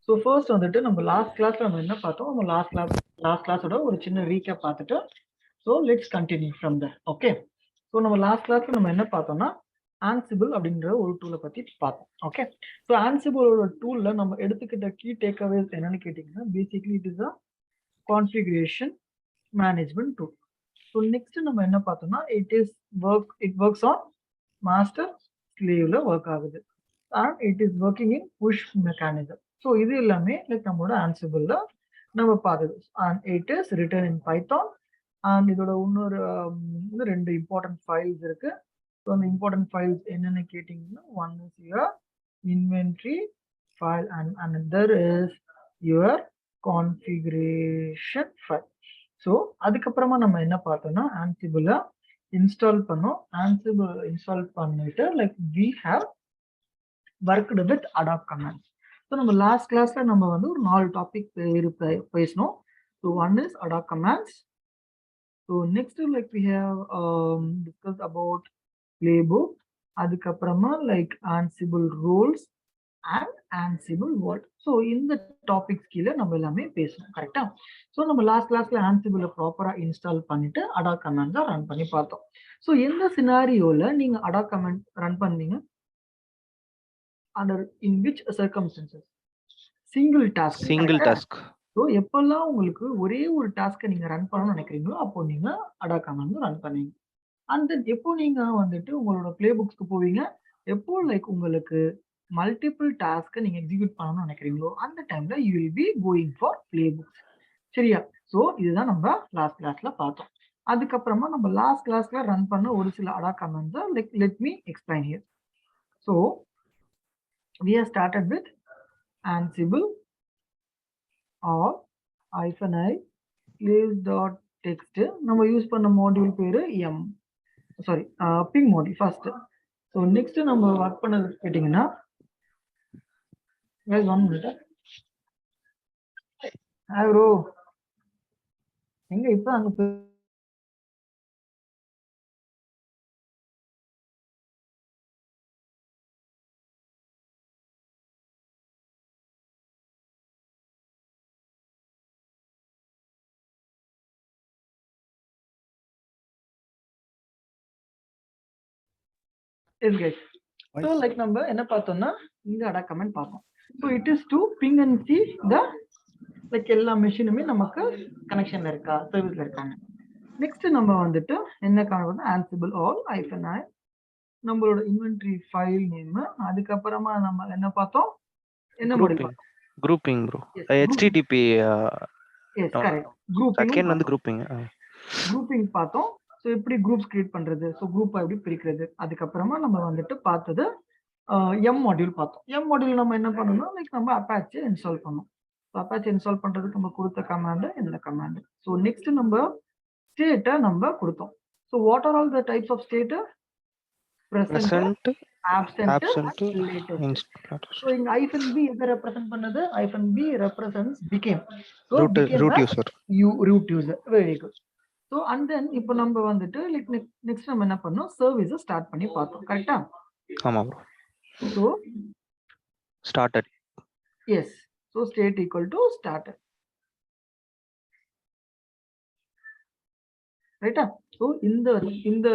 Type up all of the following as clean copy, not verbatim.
So first வந்துட்டு நம்ம last கிளாஸ்ல நம்ம என்ன பார்த்தோம், நம்ம லாஸ்ட் கிளாஸோட ஒரு சின்ன ரீகேப் பார்த்துட்டு so let's continue from there. Okay, so நம்ம லாஸ்ட் கிளாஸ்ல நம்ம என்ன பார்த்தோம்னா ஆன்சிபிள் அப்படின்ற ஒரு டூலை பத்தி பார்த்தோம். ஓகே, ஸோ ஆன்சிபிளோட டூல்ல நம்ம எடுத்துக்கிட்ட கீ டேக்அவேஸ் என்னன்னு கேட்டீங்கன்னா, basically it is a configuration management tool. So next நம்ம என்ன பார்த்தோம்னா இட் ஒர்க்ஸ் ஆன் மாஸ்டர் ஸ்லேவ்ல ஒர்க் ஆகுது and it is working in push mechanism. So இது எல்லாமே லைக் நம்மளோட ஆன்சிபிள்ல நம்ம பார்த்தது. And it is written in Python அண்ட் இதோட இன்னொரு ரெண்டு இம்பார்ட்டன்ட் ஃபைல்ஸ் இருக்கு. ஸோ அந்த இம்பார்ட்டன்ட் ஃபைல்ஸ் என்னென்னு கேட்டிங்கன்னா, one is your inventory file and another is your configuration file. So அதுக்கப்புறமா நம்ம என்ன பார்த்தோம்னா ஆன்சிபிளை இன்ஸ்டால் பண்ணோம். ஆன்சிபிள் இன்ஸ்டால் பண்ணிட்டு like we have worked with adapt commands. So நம்ம லாஸ்ட் கிளாஸ்ல நம்ம வந்து ஒரு 4 டாபிக் பேசணும். So one is adapt commands. So next like we have discuss about playbook, அதுக்கப்புறமா like Ansible roles and Ansible world. So இந்த topics கீழே நம்ம எல்லாமே பேசணும். கரெக்டா? ஸோ நம்ம லாஸ்ட் கிளாஸ்ல ஆன்சிபிளை ப்ராப்பரா இன்ஸ்டால் பண்ணிட்டு அடாப்ட் கமாண்ட் தான் ரன் பண்ணி பார்த்தோம். ஸோ எந்த சினாரியோல நீங்க அடாப்ட் கமாண்ட் ரன் பண்ணீங்க? Under in which circumstances? Single task. So எப்பெல்லாம் உங்களுக்கு ஒரே ஒரு டாஸ்க்கை நீங்க ரன் பண்ணணும்னு நினைக்கிறீங்களோ அப்போ நீங்க அடாப்ட் கமாண்ட் ரன் பண்ணீங்க. அண்ட் தென் எப்போ நீங்க வந்துட்டு உங்களோட பிளே புக்ஸ்க்கு போவீங்க, எப்போ லைக் உங்களுக்கு மல்டிபிள் டாஸ்க்கை நீங்க எக்ஸிக்யூட் பண்ணணும்னு நினைக்கிறீங்களோ அந்த டைம்ல you will be going for play books. சரியா? ஸோ இதுதான் நம்ம லாஸ்ட் கிளாஸ்ல பார்த்தோம். அதுக்கப்புறமா நம்ம லாஸ்ட் கிளாஸ்ல ரன் பண்ண ஒரு சில adapt commands like let me explain here. So we have started with ansible or -i slaves.txt. நம்ம யூஸ் பண்ண மாடியூல் பேரு ping module first. So next நம்ம ஒர்க் பண்ணது கேட்டீங்கன்னா, ஒன் மினிட் ப்ரோ எங்க இப்ப அங்க is guys. So like நம்ம என்ன பார்த்தோம்னா இங்க அடாப்ட் கமாண்ட் பார்த்தோம். So it is to ping and see the like எல்லா மெஷினுமே நமக்கு கனெக்ஷன்ல இருக்கா, சர்வீஸ்ல இருக்காங்க. நெக்ஸ்ட் நம்ம வந்துட்டு என்ன காணணும், ஆன்சிபிள் ஆல் -i நம்மளோட இன்வென்டரி ஃபைல் நேம். அதுக்கப்புறமா நம்ம என்ன பார்த்தோம், என்ன model? Grouping bro. HTTP yes correct. Grouping வந்து குரூப்பிங் பார்த்தோம். ஸோ எப்படி குரூப்ஸ் கிரியேட் பண்றது, ஸோ குரூப்பை எப்படி பிரிக்கிறது. அதுக்கப்புறமா நம்ம வந்துட்டு பார்த்தது எம் மாடியூல் பார்த்தோம். எம் மாடியூல் நம்ம என்ன பண்ணணும், லைக் நம்ம அப்பாச்சி இன்ஸ்டால் பண்ணோம். ஸோ அப்பாச்சி இன்ஸ்டால் பண்றதுக்கு நம்ம கொடுத்த கமாண்டு இந்த கமாண்டு. ஸோ நெக்ஸ்ட் நம்ம ஸ்டேட்டை நம்ம கொடுத்தோம். So what are all the types of state? present, absent, latest. So in -b எதை ரெப்ரசன்ட் பண்ணுது? -b represents became. So root user. root user. Very good. So and then இப்போ நம்ம வந்துட்டு like next நம்ம என்ன பண்ணோம், சர்வீஸ் ஸ்டார்ட் பண்ணி பார்த்தோம். கரெக்ட்டா? ஆமா bro. So started. Yes. So state equal to started. ரைட்டா? ஸோ இந்த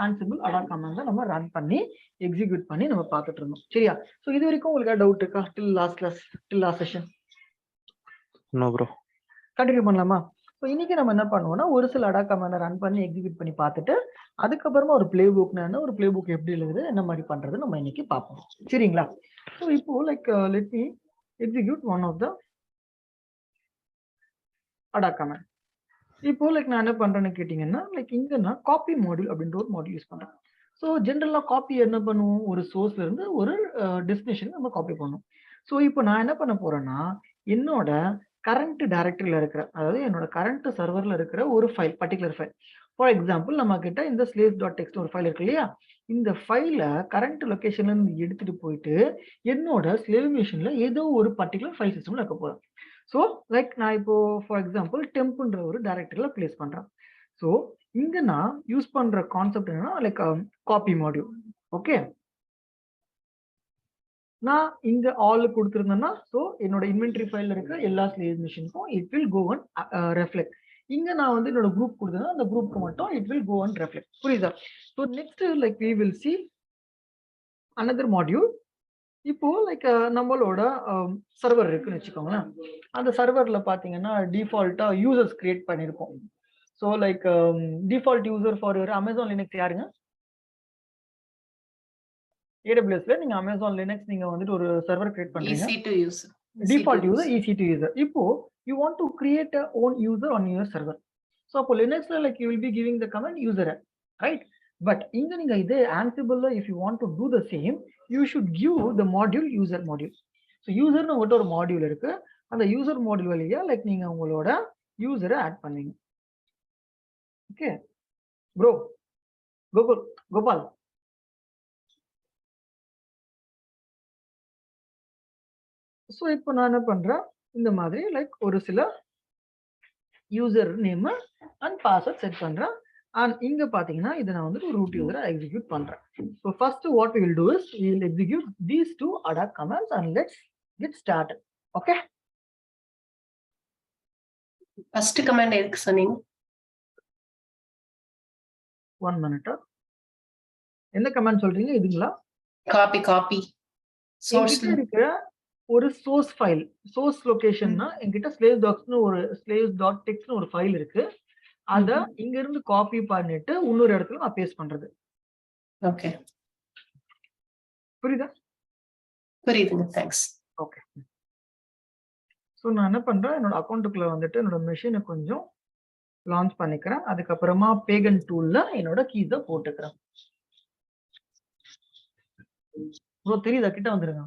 ஆன்சிபிள் அடாப்ட் கமாண்ட் நம்ம ரன் பண்ணி எக்ஸிக்யூட் பண்ணி நம்ம பார்த்துட்டு இருந்தோம். சரியா? ஸோ இது வரைக்கும் உங்களுக்கு டவுட் இருக்கா? Till last session no bro. Continue பண்ணலாமா? ஸோ இன்னைக்கு நம்ம என்ன பண்ணுவோம்னா ஒரு சில அடாப்ட் கமாண்ட் ரன் பண்ணி எக்ஸிக்யூட் பண்ணி பார்த்துட்டு அதுக்கப்புறமா ஒரு பிளே புக் எப்படி எழுதுது, என்ன மாதிரி பண்றது நம்ம இன்னைக்கு பார்ப்போம். சரிங்களா? ஸோ இப்போ like let me execute one of the adapt command. இப்போ லைக் நான் என்ன பண்றேன்னு கேட்டீங்கன்னா, லைக் இங்க நான் காப்பி மாடியூல் அப்படின்ற ஒரு மாடியூல் யூஸ் பண்றேன். ஸோ ஜென்ரலா காப்பி என்ன பண்ணுவோம், ஒரு சோர்ஸ்ல இருந்து ஒரு டெஸ்டினேஷன் நம்ம காப்பி பண்ணுவோம். ஸோ இப்போ நான் என்ன பண்ண போறேன்னா என்னோட கரண்ட் டைரக்டரியில இருக்கிற, அதாவது என்னோட கரண்ட் சர்வர்ல இருக்கிற ஒரு file, particular file. For example நம்ம கிட்ட இந்த slaves.txt ஒரு ஃபைல் இருக்கு இல்லையா, இந்த ஃபைல கரண்ட் லொகேஷன்ல இருந்து எடுத்துட்டு போயிட்டு என்னோட ஸ்லேவ் மிஷின்ல ஏதோ ஒரு பர்டிகுலர் ஃபைல் சிஸ்டம்ல இருக்க போறேன். ஸோ லைக் நான் இப்போ ஃபார் எக்ஸாம்பிள் டெம்ப்ன்ற ஒரு டைரக்டரியில பிளேஸ் பண்றேன். ஸோ இங்க நான் யூஸ் பண்ற கான்செப்ட் என்னன்னா லைக் காப்பி மாடியூல். ஓகே, நான் இங்க ஆல் கொடுத்துருந்தேன்னா ஸோ என்னோட இன்வென்ட்ரி ஃபைல்ல இருக்க எல்லா ஸ்லேவ் மிஷினுக்கும் it will go and reflect. இங்க நான் வந்து என்னோட குரூப் கொடுத்தேன்னா அந்த குரூப்க்கு மட்டும் it will go and reflect. புரியுதா? So next like we will see another module. இப்போ லைக் நம்மளோட சர்வர் இருக்குன்னு வச்சுக்கோங்களேன். அந்த சர்வர்ல பாத்தீங்கன்னா டிஃபால்ட்டா யூசர்ஸ் கிரியேட் பண்ணிருப்போம். So like default user for your Amazon Linux யாருங்க? ஏடபிள்யூஎஸ்ல நீங்க அமேசான் லினக்ஸ் நீங்க வந்துட்டு ஒரு சர்வர் கிரியேட் பண்றீங்க. EC2 user. Default user EC2 user. இப்போ you want to create a own user on your server. So அப்போ லினக்ஸ்ல like you will be giving the command user, right? But இங்க நீங்க இதே ஆன்சிபிள்ல if you want to do the same you should give the module user module. So யூசர்னு உங்கள்கிட்ட ஒரு module இருக்கு. அந்த யூசர் மாடியூல் வழியா லைக் நீங்க உங்களோட யூசரை ஆட் பண்ணுவீங்க. ஓகே ப்ரோ, கோபால் ஸோ இப்போ நான் என்ன பண்றேன், இந்த மாதிரி லைக் ஒரு சில user name and password set பண்றேன். அண்ட் இங்க பாத்தீங்கன்னா இதை நான் வந்து ரூட் யூசரை எக்ஸிக்யூட் பண்றேன். So first what we will do is we will execute these two adapt commands and let's get started. Okay, First command எதுக்கு சொன்னீங்க? 1 minute. என்ன கமாண்ட் சொல்றீங்க? இதுங்களா? Copy. Source. என்கிட்ட இருக்கிற ஒரு சோர்ஸ் ஃபைல், சோர்ஸ் லொகேஷன்னா என்கிட்ட ஸ்லேவ் டாக்ஸ்னு ஒரு slaves.txt ஒரு ஃபைல் இருக்கு. அத இங்க இருந்து காப்பி பண்ணிட்டு இன்னொரு இடத்துல நான் பேஸ்ட் பண்றது. ஓகே, புரியுதா? புரியுதுங்க, தேங்க்ஸ். ஓகே, ஸோ நான் என்ன பண்றேன், என்னோட அக்கௌண்ட்டுக்குள்ள வந்துட்டு என்னோட மெஷினை கொஞ்சம் லான்ச் பண்ணிக்கிறேன். அதுக்கப்புறமா பேகன் டூல்ல என்னோட கீஸை போட்டுக்கிறேன். ப்ரோ தெரியுதா? கிட்ட வந்துருங்க.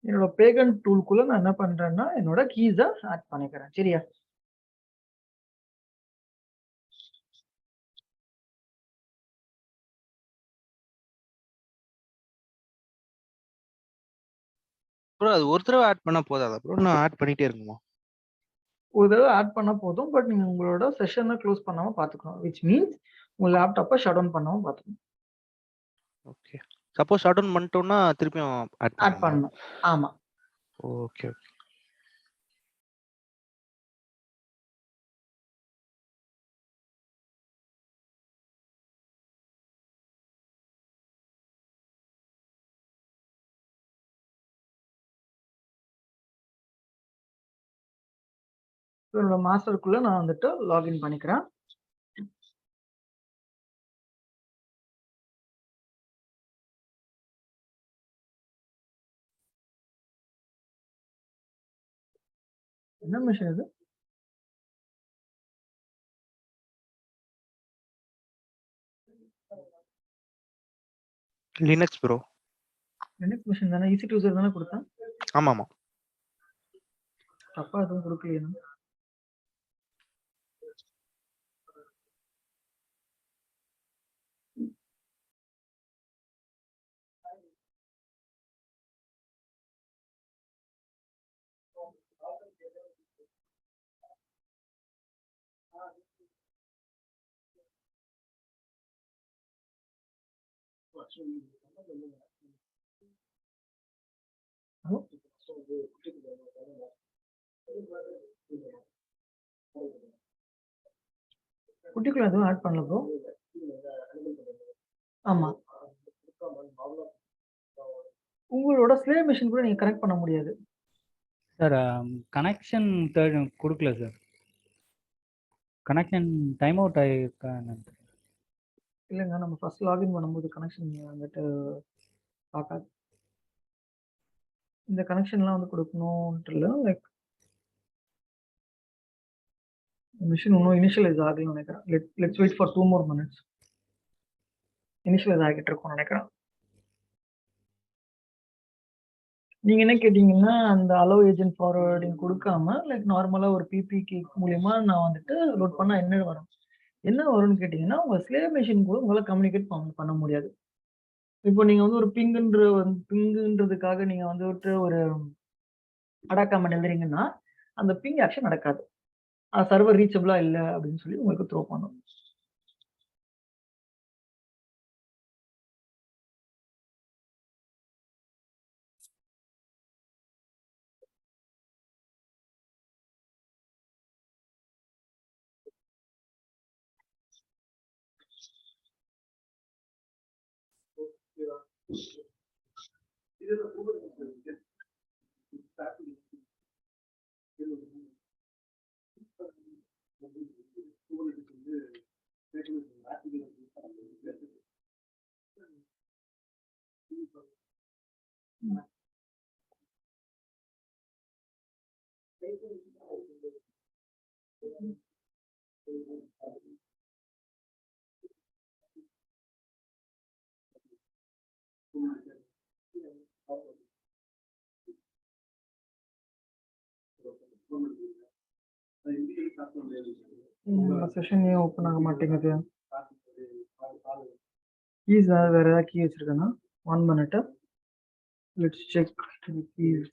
என்னோட பேகன் டூல்குள்ள நான் என்ன பண்றேன்னா என்னோட கீஸை ஆட் பண்ணிக்கிறேன். சரியா? ப்ரோ அது ஒரு தடவை ஆட் பண்ணா போதாதா ப்ரோ? நான் ஆட் பண்ணிட்டே இருக்குமா? ஒரு தடவை ஆட் பண்ணா போதும். பட் நீங்க உங்களோட செஷனை க்ளோஸ் பண்ணாம பாத்துக்கணும். விச் மீன்ஸ் உங்க லேப்டாப்பை ஷட் டவுன் பண்ணாம பாத்துக்கணும். ஓகே, சப்போஸ் ஷட் டவுன் பண்ணிட்டோம்னா திருப்பியும் ஆட் பண்ணணும். ஆமா. ஓகே. என்னோட மாஸ்டருக்குள்ள நான் வந்துட்டு லாகின் பண்ணிக்கிறேன். என்ன மிஷன் இது? Linux bro. லினக்ஸ் மிஷன் தானே? EC2 யூசர் தானே கொடுத்தேன்? ஆமாமா. தப்பா எதுவும் கொடுக்கலையே. குட்டிக்குள்ள எதுவும் ஆட் பண்ணல ப்ரோ. ஆமா, உங்களோட ஸ்லேவ் மிஷின் கூட நீங்க கனெக்ட் பண்ண முடியாது சார். கனெக்ஷன் கொடுக்கல சார். கனெக்ஷன் டைம் அவுட் ஆயிருக்கா? இல்லைங்க, நம்ம ஃபர்ஸ்ட் லாகின் பண்ணும்போது கனெக்ஷன் வந்துட்டு பார்க்காது. இந்த கனெக்ஷன்லாம் வந்து குடுக்கணுன்ட்டு இல்ல. லைக் மிஷின் இன்னும் இனிஷியலைஸ் ஆகலன்னு நினைக்கிறேன். Let's wait for 2 more minutes. Initialise ஆகிட்டு இருக்கும்னு நினைக்கிறேன். நீங்க என்ன கேட்டீங்கன்னா, அந்த அலோ ஏஜென்ட் ஃபார்வர்டிங் குடுக்காம லைக் நார்மலா ஒரு பிபிகே மூலியமா நான் வந்துட்டு லோட் பண்ணா என்ன வரும்? என்ன வரும்னு கேட்டீங்கன்னா, உங்க ஸ்லேவ் மெஷின் கூட உங்களால கம்யூனிகேட் பண்ண முடியாது. இப்போ நீங்க வந்து ஒரு பிங்குன்றதுக்காக நீங்க வந்துட்டு ஒரு அடா கமாண்ட் எழுதுறீங்கன்னா, அந்த பிங் ஆக்ஷன் நடக்காது. சர்வர் ரீச்சபிளா இல்ல அப்படின்னு சொல்லி உங்களுக்கு த்ரோ பண்ணும். செஷன் ஏன் ஓப்பன் ஆக மாட்டேங்குது? கீஸ் வேற ஏதாவது கீ வச்சிருக்கேன்னா 1 minute. Let's check keys.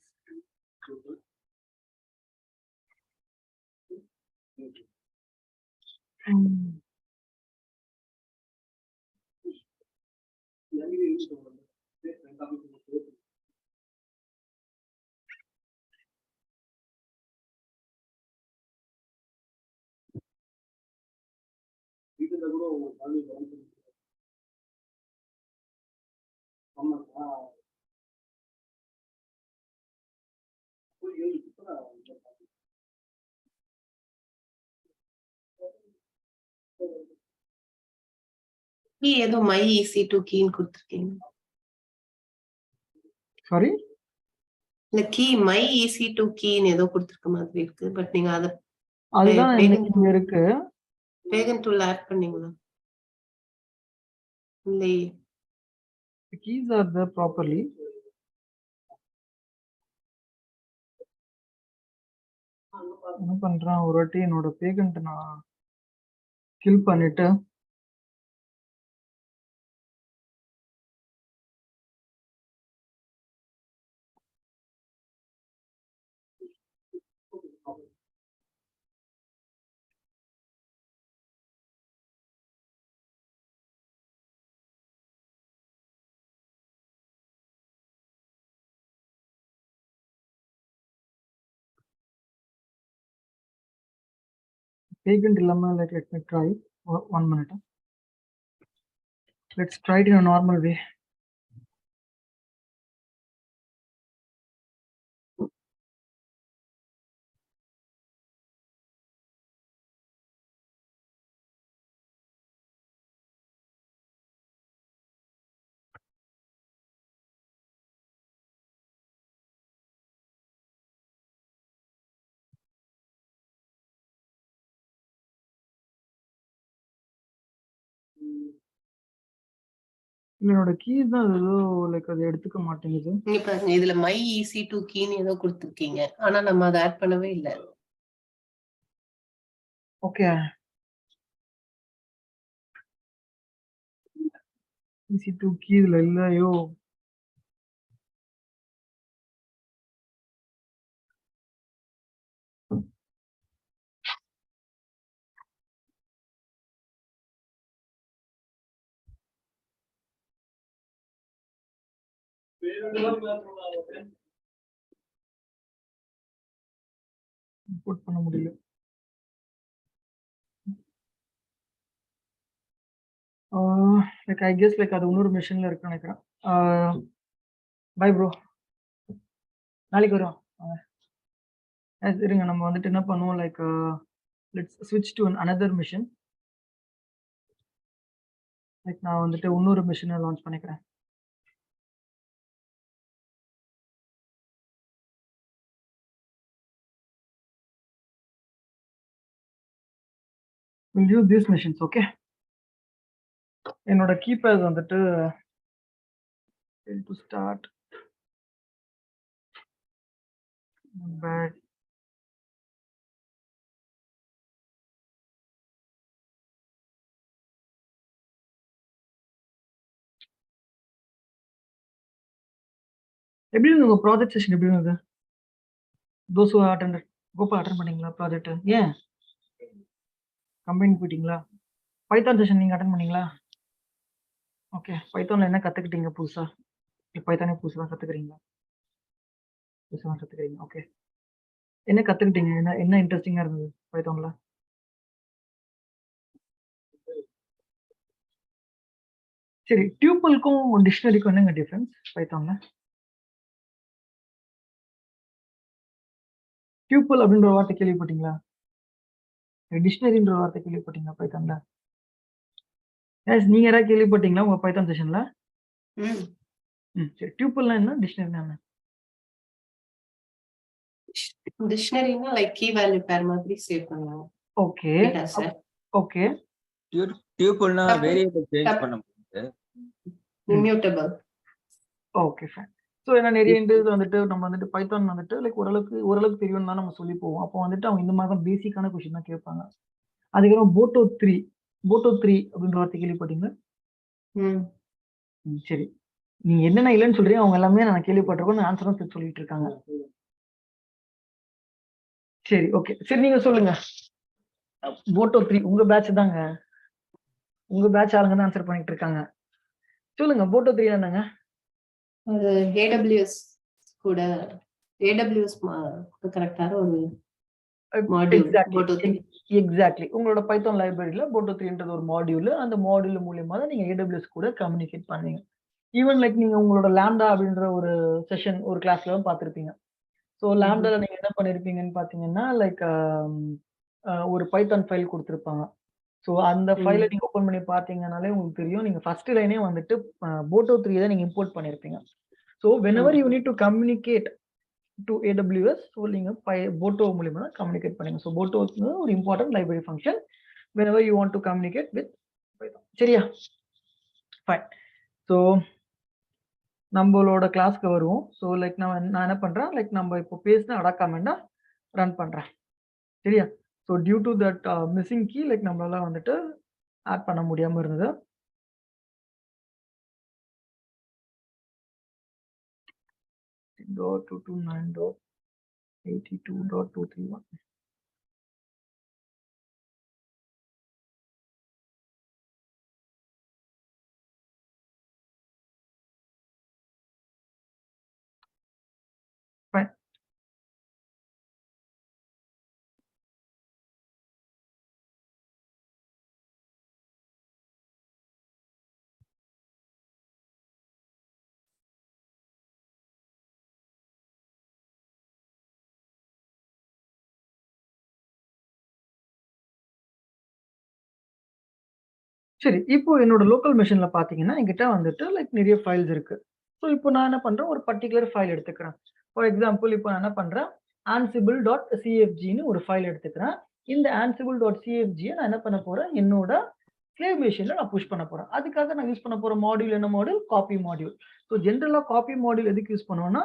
Key ஏதோ மை EC2 கீன்னு கொடுத்துருக்கீங்க. சாரி, இந்த கீ மை EC2 கீன்னு ஏதோ கொடுத்துருக்க மாதிரி இருக்கு. பட் நீங்க அத அதுதான் Pagan இங்க இருக்கு. Pagan tool ஆட் பண்ணீங்களா? இல்லையே. The keys are there properly. என்ன பண்றேன், ஒரு வாட்டி என்னோட பேகண்ட் நான் கில் பண்ணிட்டு பேகண்ட் இல்லாம like let me try 1 minute. Let's try it in a normal way. என்னோட கீஸ் தான் ஏதோ லைக் அதை எடுத்துக்க மாட்டேங்குது. இங்க பாருங்க, இதுல மை EC2 கீன்னு ஏதோ கொடுத்துருக்கீங்க. ஆனா நம்ம அதை ஆட் பண்ணவே இல்ல. ஓகே, EC2 கீ இதுல இல்லையோ. இம்போர்ட் பண்ண முடியல. லைக் ஐ கெஸ் லைக் அது இன்னொரு மிஷின்ல இருக்குன்னு நினைக்கிறேன். பை ப்ரோ, நாளைக்கு வரோம். இருங்க, நம்ம வந்துட்டு என்ன பண்ணுவோம், லைக் லெட்ஸ் ஸ்விட்ச் டு அனதர் மிஷின். லைக் நான் வந்துட்டு இன்னொரு மிஷினை லான்ச் பண்ணிக்கிறேன். we'll use these machines. Okay, என்னோட கீபேட் வந்துட்டு to start bad. எப்படி உங்க ப்ராஜெக்ட் செஷன் எப்படி இருந்தது? those who attended Gopa attend பண்ணீங்களா ப்ராஜெக்ட்? ஏன் கம்பைன் போயிட்டீங்களா? பைத்தான் செஷன் நீங்க அட்டெண்ட் பண்ணீங்களா? ஓகே, பைத்தான்ல என்ன கத்துக்கிட்டீங்க புதுசா? பைத்தானே புதுசா கத்துக்கிறீங்களா? புதுசா கத்துக்கிறீங்க. ஓகே, என்ன கத்துக்கிட்டீங்க? என்ன இன்ட்ரெஸ்டிங்கா இருந்தது பைத்தான்ல? சரி, டியூப்பிள்க்கும் டிக்ஷனரிக்கும் என்னங்க டிஃபரன்ஸ் பைத்தான்ல? டியூப்பிள் அப்படின்ற வார்த்தை கேள்விப்பட்டீங்களா? டிக்ஷனரின்ற வார்த்தை கேள்விப்பட்டீங்களா பைத்தான்ல? எஸ், நீங்க யாராவது கேள்விப்பட்டீங்களா உங்க பைத்தான் செஷன்ல? சரி, டியூப்பிள்னா என்ன, டிக்ஷனரினா என்ன? டிக்ஷனரினா லைக் கீ வேல்யூ பேர் மாதிரி சேவ் பண்ணலாம். ஓகே ஓகே, டியூபிள்னா வேரியபிள் சேஞ்ச் பண்ண முடியாது. இம்யூட்டபிள். Okay fine. ஸோ ஏன்னா நிறைய இன்டர்வியூஸ் வந்துட்டு நம்ம வந்துட்டு பைத்தான் வந்துட்டு லைக் ஓரளவுக்கு தெரியும் தான் நம்ம சொல்லி போவோம். அப்போ வந்துட்டு அவங்க இந்த மாதிரி தான் பேசிக்கான கொஸ்டின் தான் கேட்பாங்க. அதுக்கப்புறம் போட்டோ த்ரீ அப்படின்ற வார்த்தை கேள்விப்பட்டீங்களா? சரி, நீங்க என்னென்ன இல்லைன்னு சொல்றீங்க அவங்க எல்லாமே நான் கேள்விப்பட்டிருக்கோம், ஆன்சரும் சரி சொல்லிட்டு இருக்காங்க. சரி ஓகே, சரி நீங்க சொல்லுங்க. போட்டோ 3 உங்க பேட்ச் தாங்க, உங்க பேட்ச் ஆளுங்க தான் ஆன்சர் பண்ணிட்டு இருக்காங்க. சொல்லுங்க, போட்டோ 3 என்னங்க? அது ஏடபிள்யூஎஸ் கூட ஏடபிள்யூஎஸ் கரெக்டான ஒரு மாடியூல் போட்டோ 3. எக்ஸாக்ட்லி, உங்களோட பைத்தான் லைப்ரரியில போட்டோ 3ன்றது ஒரு மாடியூல். அந்த மாடியூல் மூலியமா தான் நீங்க ஏடபிள்யூஎஸ் கூட கம்யூனிகேட் பண்ணுவீங்க. ஈவன் லைக் நீங்க உங்களோட லாம்டா அப்படின்ற ஒரு செஷன் ஒரு கிளாஸ்ல பார்த்துருப்பீங்க. ஸோ லாம்டால நீங்க என்ன பண்ணிருப்பீங்கன்னு பாத்தீங்கன்னா லைக் ஒரு பைத்தான் ஃபைல் கொடுத்துருப்பாங்க. ஸோ அந்த ஃபைலை நீங்க ஓப்பன் பண்ணி பார்த்தீங்கன்னாலே உங்களுக்கு தெரியும். நீங்க ஃபர்ஸ்ட் லைனே வந்துட்டு போட்டோ 3 தான் நீங்க இம்போர்ட் பண்ணிருப்பீங்க. So whenever you need to communicate to AWS, so நீங்க போட்டோ மூலியமா தான் கம்யூனிகேட் பண்ணுங்க. ஸோ போட்டோ ஒரு important library function whenever you want to communicate with Python. சரியா? ஃபைன். ஸோ நம்மளோட கிளாஸ்க்கு வருவோம். ஸோ லைக் நான் என்ன பண்றேன், லைக் நம்ம இப்போ பேசின அடா கமெண்டா ரன் பண்றேன். சரியா? So due to that missing key like நம்மளால வந்துட்டு ஆட் பண்ண முடியாம இருந்தது. .229.82.231. Fine. சரி, இப்போ என்னோட லோக்கல் மெஷின்ல பாத்தீங்கன்னா என்கிட்ட வந்துட்டு லைக் நிறைய ஃபைல்ஸ் இருக்கு. ஸோ இப்போ நான் என்ன பண்றேன், ஒரு பர்டிகுலர் ஃபைல் எடுத்துக்கிறேன். ஃபார் எக்ஸாம்பிள் இப்போ நான் என்ன பண்றேன், ansible.cfgன்னு ஒரு ஃபைல் எடுத்துக்கிறேன். இந்த ansible.cfg நான் என்ன பண்ண போறேன், என்னோட ஸ்லேவ் மெஷின்ல நான் புஷ் பண்ண போறேன். அதுக்காக நான் யூஸ் பண்ண போற மாடியூல் என்ன மாடியூல், காப்பி மாடியூல். ஸோ ஜென்ரலா காப்பி மாடியூல் எதுக்கு யூஸ் பண்ணுவோம்னா,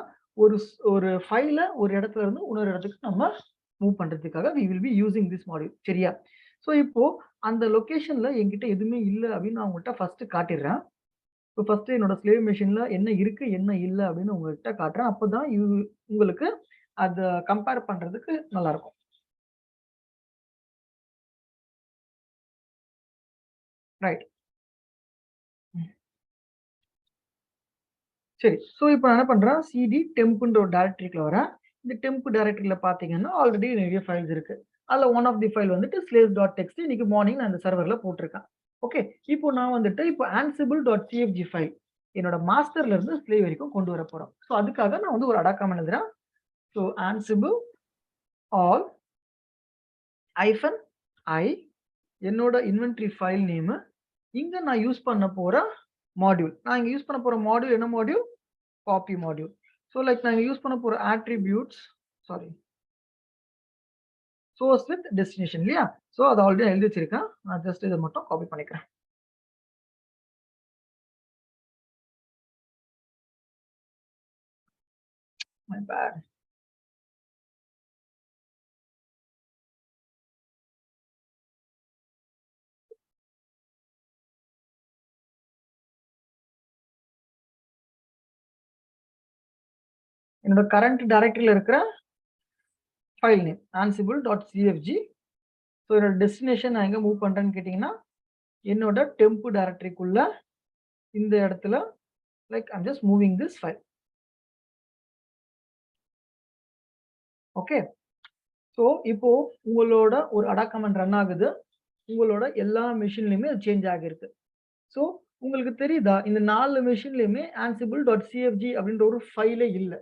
ஒரு ஃபைலை ஒரு இடத்துல இருந்து இன்னொரு இடத்துக்கு நம்ம மூவ் பண்றதுக்காக we will be using this module. சரியா? ஸோ இப்போ அந்த லொகேஷன்ல என்கிட்ட எதுவுமே இல்லை அப்படின்னு நான் உங்கள்கிட்ட ஃபர்ஸ்ட் காட்டிடுறேன். ஸோ ஃபர்ஸ்ட் என்னோட ஸ்லேவ் மெஷின்ல என்ன இருக்கு என்ன இல்லை அப்படின்னு உங்கள்கிட்ட காட்டுறேன். அப்போதான் உங்களுக்கு அதை கம்பேர் பண்றதுக்கு நல்லா இருக்கும். ரைட். சரி, ஸோ இப்போ நான் என்ன பண்றேன், சிடி டெம்ப்ன்ற ஒரு டைரக்டரிக்குள்ள வரேன். இந்த டெம்ப் டைரக்டரியில பாத்தீங்கன்னா ஆல்ரெடி நிறைய ஃபைல்ஸ் இருக்கு. அதில் ஒன் ஆஃப் தி ஃபைல் வந்துட்டு slaves.txt இன்னைக்கு மார்னிங் நான் இந்த சர்வர்ல போட்டிருக்கேன். ஓகே, இப்போ நான் வந்துட்டு இப்போ ansible.cfg ஃபைல் என்னோட மாஸ்டர்ல இருந்து ஸ்லேவ் வரைக்கும் கொண்டு வர போறோம். ஸோ அதுக்காக நான் வந்து ஒரு அடா கமெண்ட் எழுதுறேன். ஸோ ansible all -i என்னோட இன்வென்ட்ரி ஃபைல் நேம், இங்க நான் யூஸ் பண்ண போற மாடியூல், நான் இங்க யூஸ் பண்ண போற மாடியூல் என்ன module, copy module. So like நான் யூஸ் பண்ண போற ஆட்ரிபியூட்ஸ், சோர்ஸ் வித் டெஸ்டினேஷன் இல்லையா? ஸோ அதை ஆல்ரெடி எழுதி வச்சிருக்கேன். நான் ஜஸ்ட் இதை மட்டும் காப்பி பண்ணிக்கிறேன். My bad. என்னோட கரண்ட் டைரக்டரியில் இருக்கிற ஃபைல் நேம் ansible.cfg. ஸோ என்னோட டெஸ்டினேஷன் நான் எங்கே மூவ் பண்ணுறேன்னு கேட்டிங்கன்னா என்னோட டெம்ப் டைரக்டரிக்குள்ள இந்த இடத்துல like I'm just moving this file. Okay. So இப்போ உங்களோட ஒரு அடா கமெண்ட் ரன் ஆகுது. உங்களோட எல்லா மிஷின்லையுமே அது சேஞ்ச் ஆகிருக்கு. ஸோ உங்களுக்கு தெரியுதா இந்த 4 மிஷின்லையுமே ansible.cfg அப்படின்ற ஒரு ஃபைலே இல்லை.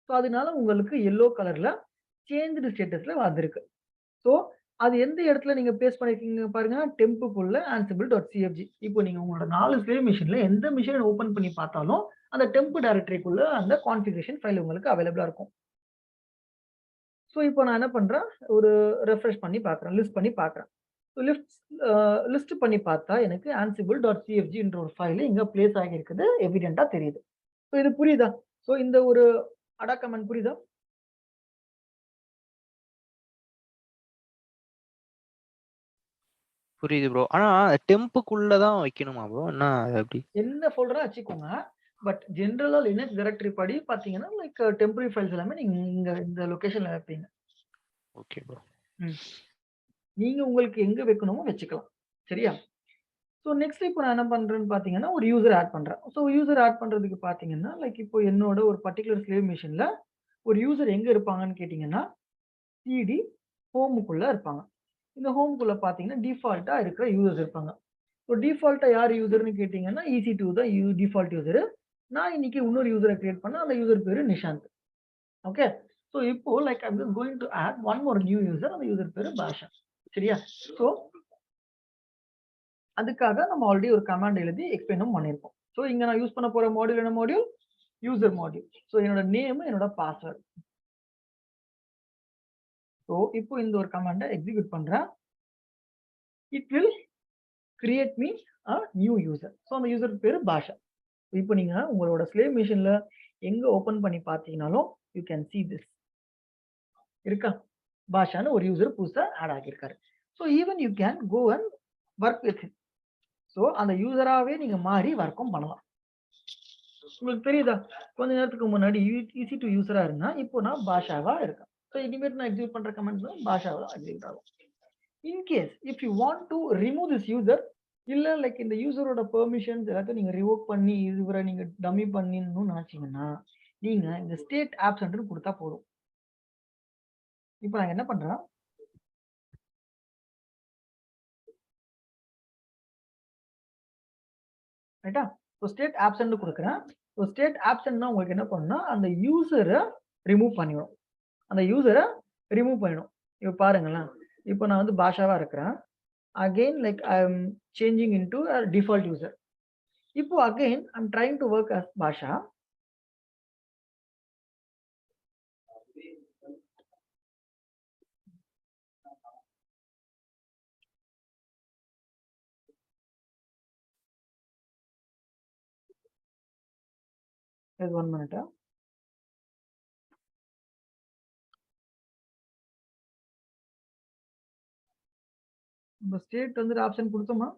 ஸோ அதனால உங்களுக்கு எல்லோ கலர்ல சேஞ்ச்டு ஸ்டேட்டஸ்ல வந்திருக்கு. ஸோ அது எந்த இடத்துல நீங்க பேஸ்ட் பண்ணிருக்கீங்க பாருங்க, டெம்புக்குள்ள ansible.cfg. இப்போ நீங்க உங்களோட 4 ஸ்லேவ் மிஷின்ல எந்த மிஷினை ஓபன் பண்ணி பார்த்தாலும் அந்த டெம்ப் டைரக்டரிக்குள்ள அந்த கான்ஃபிகரேஷன் ஃபைல் உங்களுக்கு அவைலபிளா இருக்கும். ஸோ இப்போ நான் என்ன பண்றேன், ஒரு ரெஃப்ரெஷ் பண்ணி பார்க்குறேன், லிஸ்ட் பண்ணி பார்க்குறேன். ஸோ லிஸ்ட் பண்ணி பார்த்தா எனக்கு ansible.cfg என்ற ஒரு ஃபைல் இங்க பிளேஸ் ஆகியிருக்குது, எவிடென்ட்டா தெரியுது. ஸோ இது புரியுதா? ஸோ இந்த ஒரு அடா கமெண்ட் புரியுதா? புரியுது ப்ரோ. ஆனா டெம்புக்குள்ள தான் வைக்கணுமா ப்ரோ? என்ன அது எப்படி? என்ன ஃபோல்டரா வச்சுக்கோங்க. பட் ஜெனரலா லினக்ஸ் டைரக்டரி படி பார்த்தீங்கன்னா லைக் டெம்பரரி ஃபைல்ஸ் எல்லாமே நீங்க இங்க இந்த லொகேஷன்ல வைப்பீங்க. Okay bro. நீங்க உங்களுக்கு எங்க வைக்கணுமோ வச்சுக்கலாம். சரியா? ஸோ நெக்ஸ்ட் இப்போ நான் என்ன பண்றேன்னு பார்த்தீங்கன்னா ஒரு யூசர் ஆட் பண்றேன். ஸோ யூசர் ஆட் பண்றதுக்கு பார்த்தீங்கன்னா லைக் இப்போ என்னோட ஒரு பர்டிகுலர் ஸ்லேவ் மிஷின்ல ஒரு யூசர் எங்க இருப்பாங்கன்னு கேட்டீங்கன்னா சிடி ஹோமுக்குள்ள இருப்பாங்க. இந்த ஹோமுக்குள்ள பார்த்தீங்கன்னா டிஃபால்ட்டா இருக்கிற யூசர்ஸ் இருப்பாங்க. ஸோ டிஃபால்ட்டா யார் யூசர்னு கேட்டீங்கன்னா EC2 தான் டிஃபால்ட் யூசர். நான் இன்னைக்கு இன்னொரு யூசரை கிரியேட் பண்ண, அந்த யூசர் பேரு நிஷாந்த். ஓகே. ஸோ இப்போ like I'm just going to add one more new user. அந்த யூசர் பேரு பாஷா. சரியா? ஸோ அதுக்காக நம்ம ஆல்ரெடி ஒரு கமாண்ட் எழுதி எக்ஸ்பிளைனும் பண்ணியிருக்கோம். ஸோ இங்க நான் யூஸ் பண்ண போற மாடியூல் என்ன மாடியூல்? User module. ஸோ என்னோட நேம், என்னோட பாஸ்வேர்டு. ஸோ இப்போ இந்த ஒரு கமாண்டை எக்ஸிக்யூட் பண்றேன். It will create me a new user. So அந்த யூசர் பேரு பாஷா. இப்போ நீங்க உங்களோட ஸ்லேவ் மிஷின்ல எங்க ஓபன் பண்ணி பார்த்தீங்கனாலும் யூ கேன் see this இருக்கா? பாஷான்னு ஒரு யூசர் புதுசா ஆட் ஆகியிருக்காரு. So even you can go and work with him. So அந்த யூசராகவே நீங்க மாறி ஒர்க்கும் பண்ணலாம். உங்களுக்கு தெரியுதா? கொஞ்ச நேரத்துக்கு முன்னாடி EC2 யூசரா இருந்தா இப்போ நான் பாஷாவா இருக்கேன். ஸோ இனிமேட் நான் எக்ஸிக்யூட் பண்ற கமெண்ட் பாஷாவா எக்ஸிக்யூட் ஆகும். In case if you want to remove this user, இல்ல லைக் இந்த யூசரோட பெர்மிஷன்ஸ் எல்லாத்தையும் நீங்க ரிவோக் பண்ணி இவரை நீங்க டம்மி பண்ணிடணும்னு நினைச்சீங்கன்னா நீங்க இந்த ஸ்டேட் ஆப்சென்ட்னு கொடுத்தா போதும். இப்போ நான் என்ன பண்றேன், ரைட்டா? ஸோ ஸ்டேட் ஆப்சென்ட் கொடுக்குறேன். ஸோ ஸ்டேட் ஆப்சென்ட்னா உங்களுக்கு என்ன பண்ணணும்னா அந்த யூசரை ரிமூவ் பண்ணிடும். அந்த யூசரை ரிமூவ் பண்ணிடும். இப்போ பாருங்களேன், இப்போ நான் வந்து பாஷாவா இருக்கிறேன். Again like I am changing into a default user. இப்போ again I am trying to work as Basha. Just 1 minute. நம்ம ஸ்டேட் வந்து ஆப்ஷன் கொடுத்தோமா?